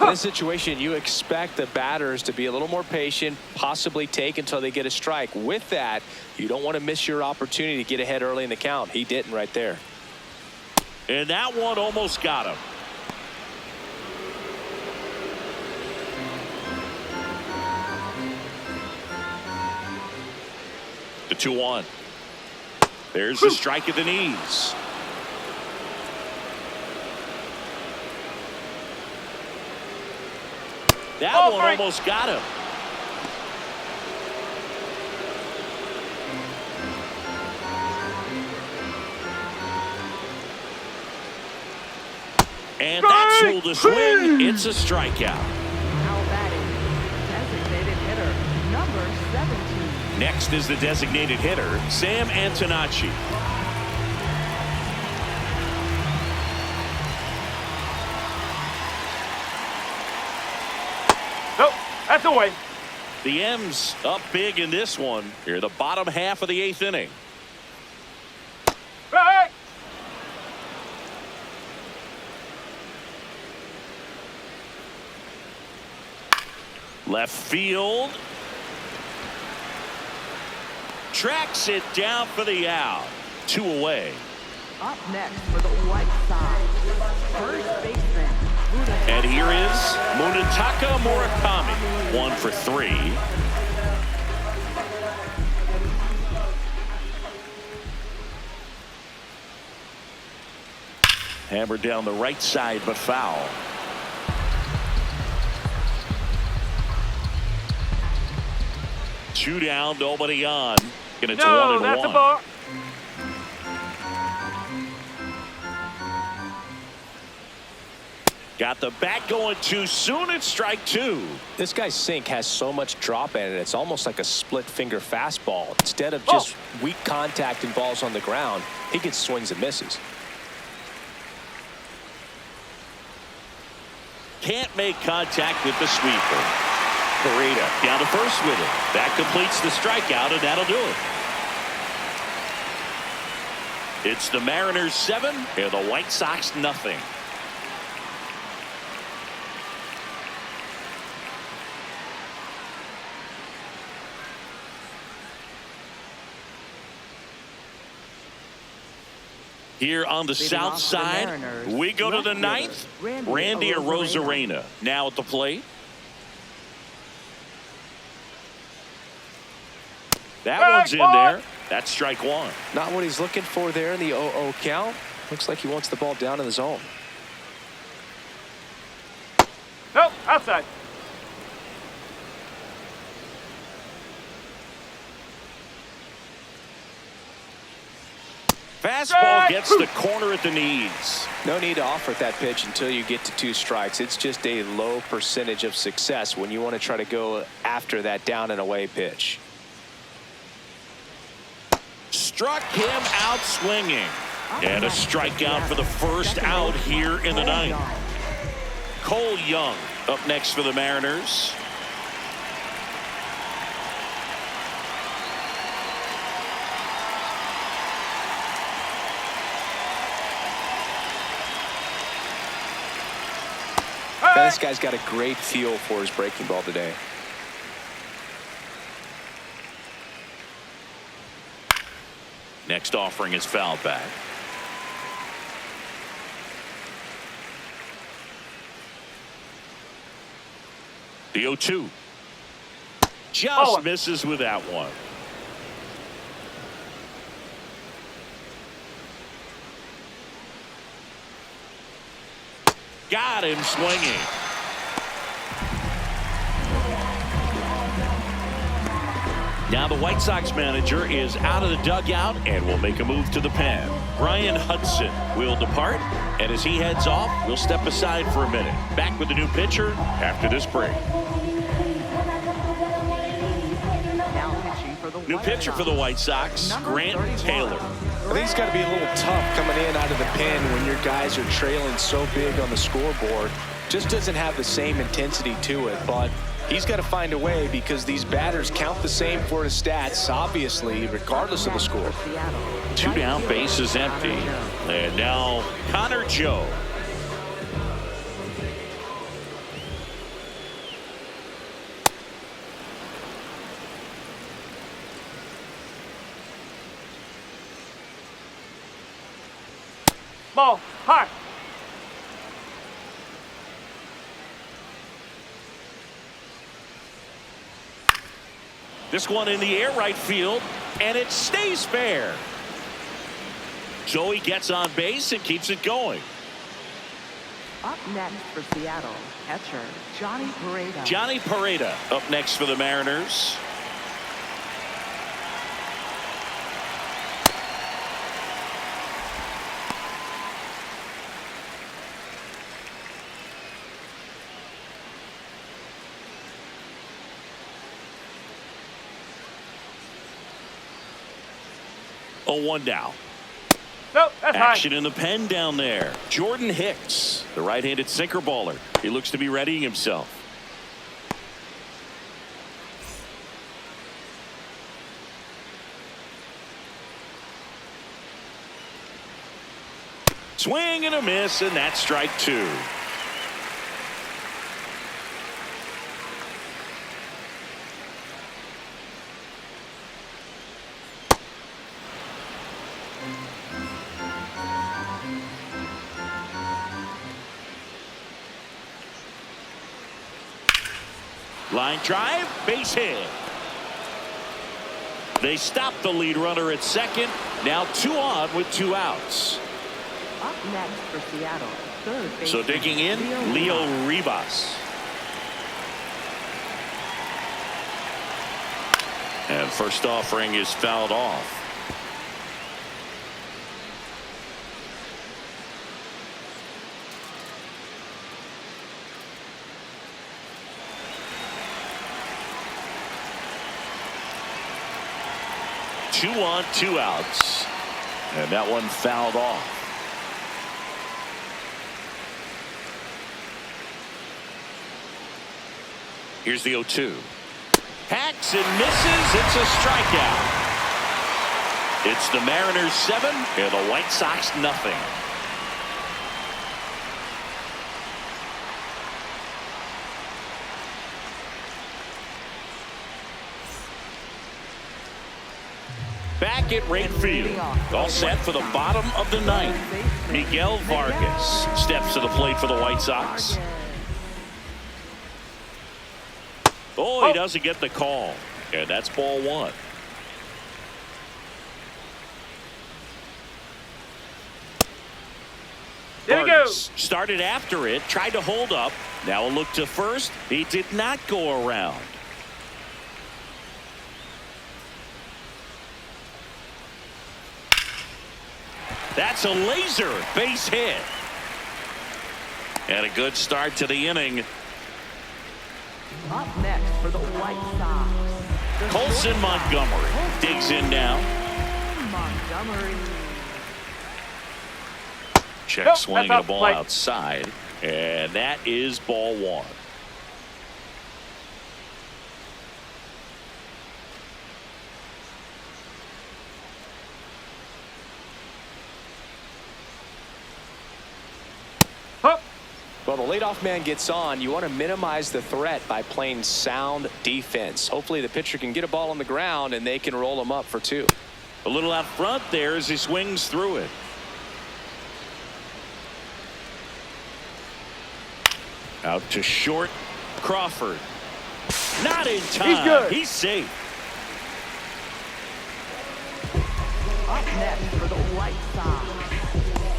In this situation, you expect the batters to be a little more patient, possibly take until they get a strike. With that, you don't want to miss your opportunity to get ahead early in the count. He didn't right there. And that one almost got him. The 2-1. There's the strike at the knees. That one almost got him. And that's ruled a swing. It's a strikeout. Now batting, designated hitter, number 17. Next is the designated hitter, Sam Antonacci. Nope, that's away. The M's up big in this one. Here, the bottom half of the 8th inning. Right. Left field. Tracks it down for the out. 2 away. Up next for the White Sox, first baseman. And here is Munetaka Murakami, 1 for 3. Hammered down the right side, but foul. Two down, nobody on. And it's 1-1. That's a ball. Got the bat going too soon. It's strike 2. This guy's sink has so much drop in it. It's almost like a split finger fastball. Instead of just weak contact and balls on the ground, he gets swings and misses. Can't make contact with the sweeper. Pareda down to first with it. That completes the strikeout, and that'll do it. It's the Mariners 7 and the White Sox nothing. Here on the south side, we go to the ninth. Randy Arozarena now at the plate. That one's in there. That's strike one. Not what he's looking for there in the 0-0 count. Looks like he wants the ball down in the zone. Nope, outside. Fastball gets the corner at the knees. No need to offer that pitch until you get to 2 strikes. It's just a low percentage of success when you want to try to go after that down and away pitch. Struck him out swinging. And a strikeout for the first out here in the ninth. Cole Young up next for the Mariners. This guy's got a great feel for his breaking ball today. Next offering is fouled back. The 0-2. Just misses with that one. Got him swinging. Now the White Sox manager is out of the dugout and will make a move to the pen. Brian Hudson will depart, and as he heads off, we'll step aside for a minute. Back with the new pitcher after this break. New pitcher for the White Sox, Grant Taylor. I think it's got to be a little tough coming in out of the pen when your guys are trailing so big on the scoreboard. Just doesn't have the same intensity to it, but he's got to find a way because these batters count the same for his stats, obviously, regardless of the score. 2 down, bases empty. And now Connor Joe. Ball, high. This one in the air right field, and it stays fair. Joey gets on base and keeps it going. Up next for Seattle, catcher Johnny Pareda. Johnny Pareda up next for the Mariners. Oh, 1 down. Nope, that's Action high. in the pen down there. Jordan Hicks, the right-handed sinker baller. He looks to be readying himself. Swing and a miss, and that's strike 2. Line drive, base hit. They stop the lead runner at second. Now 2 on with 2 outs. Up next for Seattle, third base. So digging in, Leo Rivas. And first offering is fouled off. Two on, 2 outs. And that one fouled off. Here's the 0-2. Hacks and misses. It's a strikeout. It's the Mariners 7 and the White Sox nothing. Back at right field, all set for the bottom of the ninth. Miguel Vargas steps to the plate for the White Sox. Oh, he doesn't get the call, and that's ball one. There we go. Started after it, tried to hold up. Now a look to first. He did not go around. That's a laser base hit. And a good start to the inning. Up next for the White Sox. Colson Montgomery digs in now. Montgomery. Check swing that's a ball plate. outside. And that is ball one. Well, the leadoff man gets on. You want to minimize the threat by playing sound defense. Hopefully the pitcher can get a ball on the ground and they can roll him up for two. A little out front there as he swings through it. Out to short. Crawford. Not in time. He's good. He's safe. Up next for the White Sox.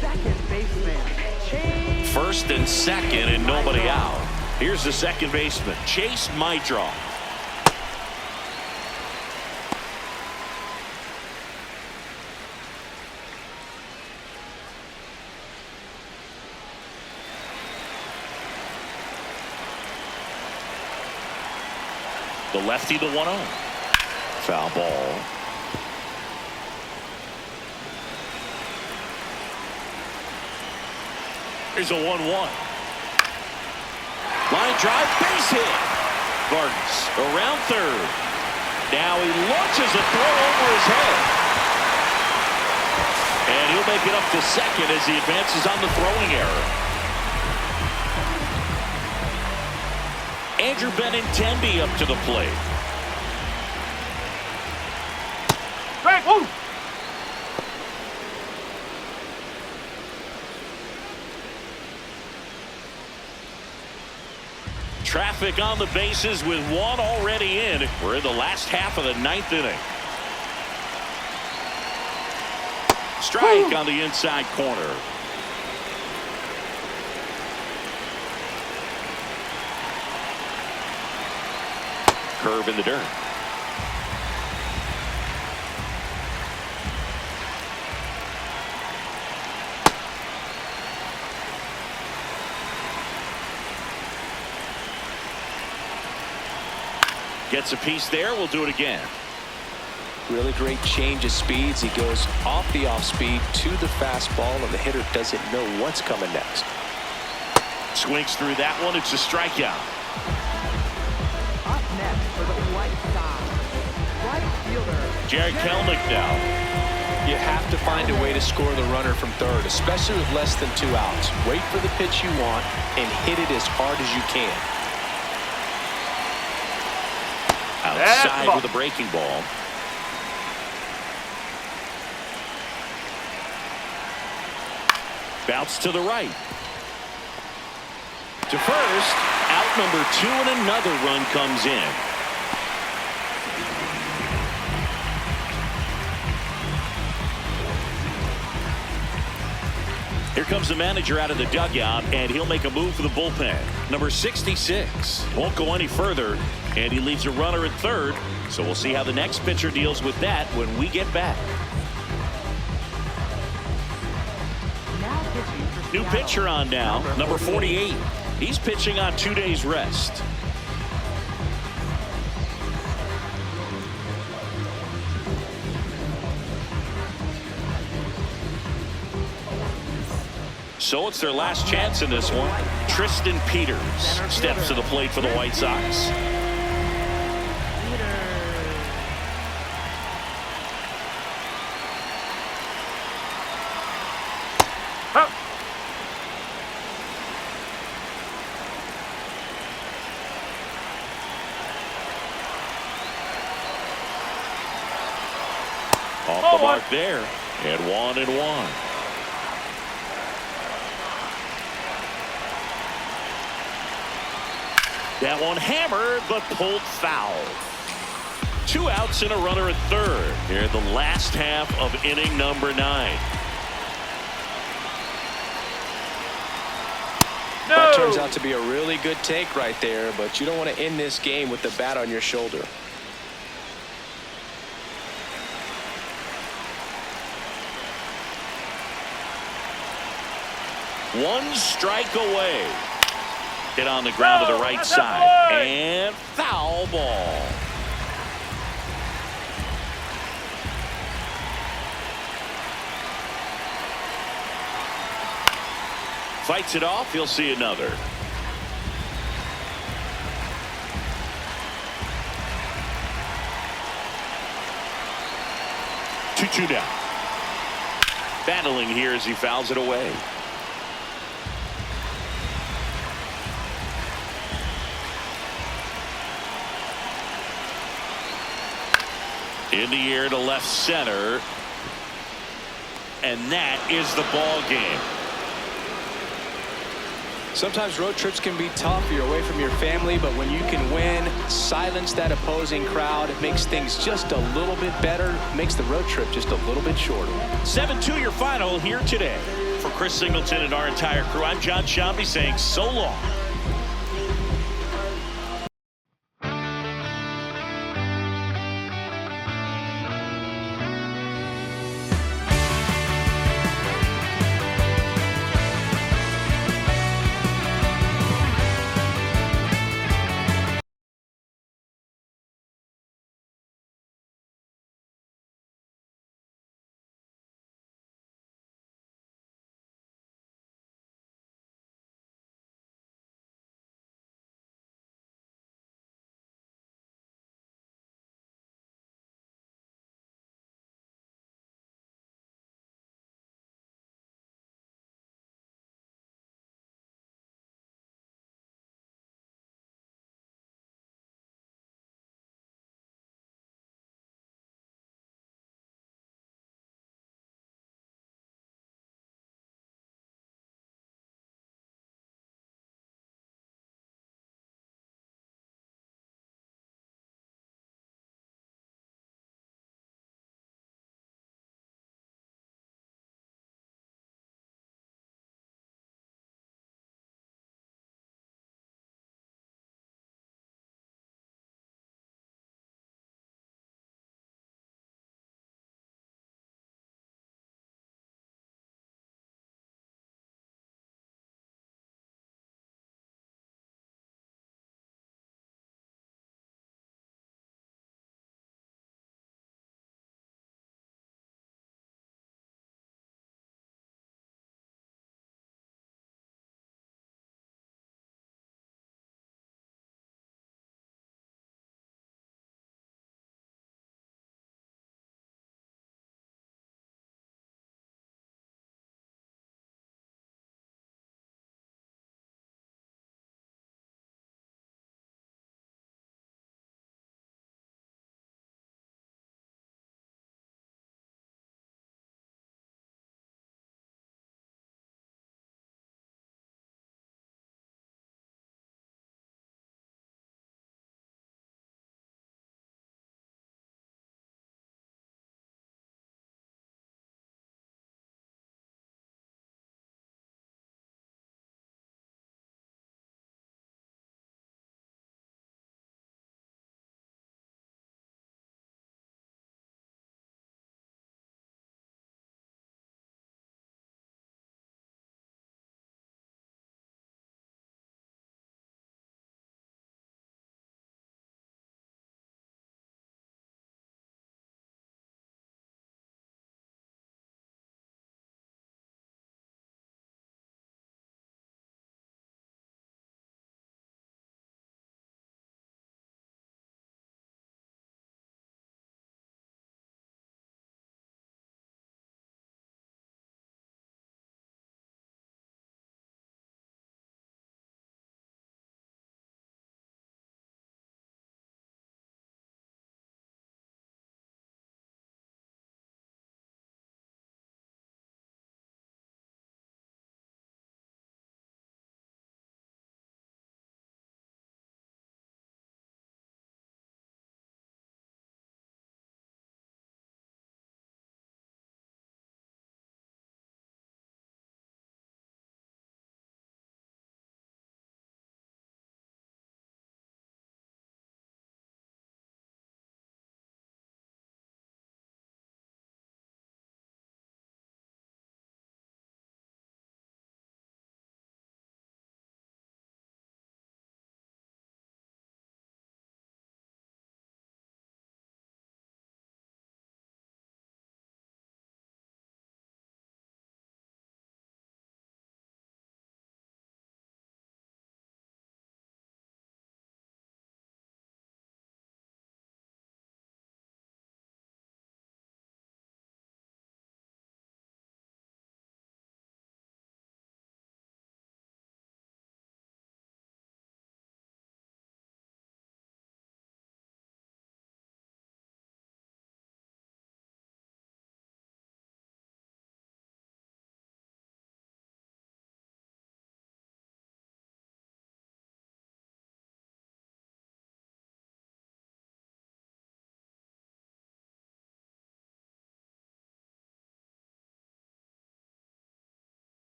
Second baseman. Chase. First and second and nobody out. Here's the second baseman, Chase Mydroff. The lefty, the 1-0. Foul ball. Here's a 1-1. Line drive, base hit. Vargas around third. Now he launches a throw over his head. And he'll make it up to second as he advances on the throwing error. Andrew Benintendi up to the plate. Right, woo. Traffic on the bases with one already in. We're in the last half of the ninth inning. Strike on the inside corner. Curve in the dirt. Gets a piece there. We'll do it again. Really great change of speeds. He goes off the off speed to the fastball, and the hitter doesn't know what's coming next. Swings through that one. It's a strikeout. Up next for the White Sox. Right fielder. Jared Kelenic now. You have to find a way to score the runner from third, especially with less than 2 outs. Wait for the pitch you want and hit it as hard as you can. Outside with a breaking ball. Bounce to the right. To first. Out number 2 and another run comes in. Here comes the manager out of the dugout, and he'll make a move for the bullpen. Number 66 won't go any further, and he leaves a runner at third. So we'll see how the next pitcher deals with that when we get back. Now pitching for New Seattle. pitcher on now, number 48. He's pitching on 2 days rest. So it's their last chance in this one. Tristan Peters steps to the plate for the White Sox. the mark there. And 1-1. That one hammered, but pulled foul. 2 outs and a runner at third here in the last half of inning number 9. No. That turns out to be a really good take right there, but you don't want to end this game with the bat on your shoulder. One strike away. Hit on the ground to the right side. And foul ball. Fights it off. He'll see another. Two down. Battling here as he fouls it away. In the air to left center. And that is the ball game. Sometimes road trips can be tough. You're away from your family, but when you can win, silence that opposing crowd, it makes things just a little bit better, makes the road trip just a little bit shorter. 7-2 your final here today. For Chris Singleton and our entire crew, I'm John Shambi saying so long.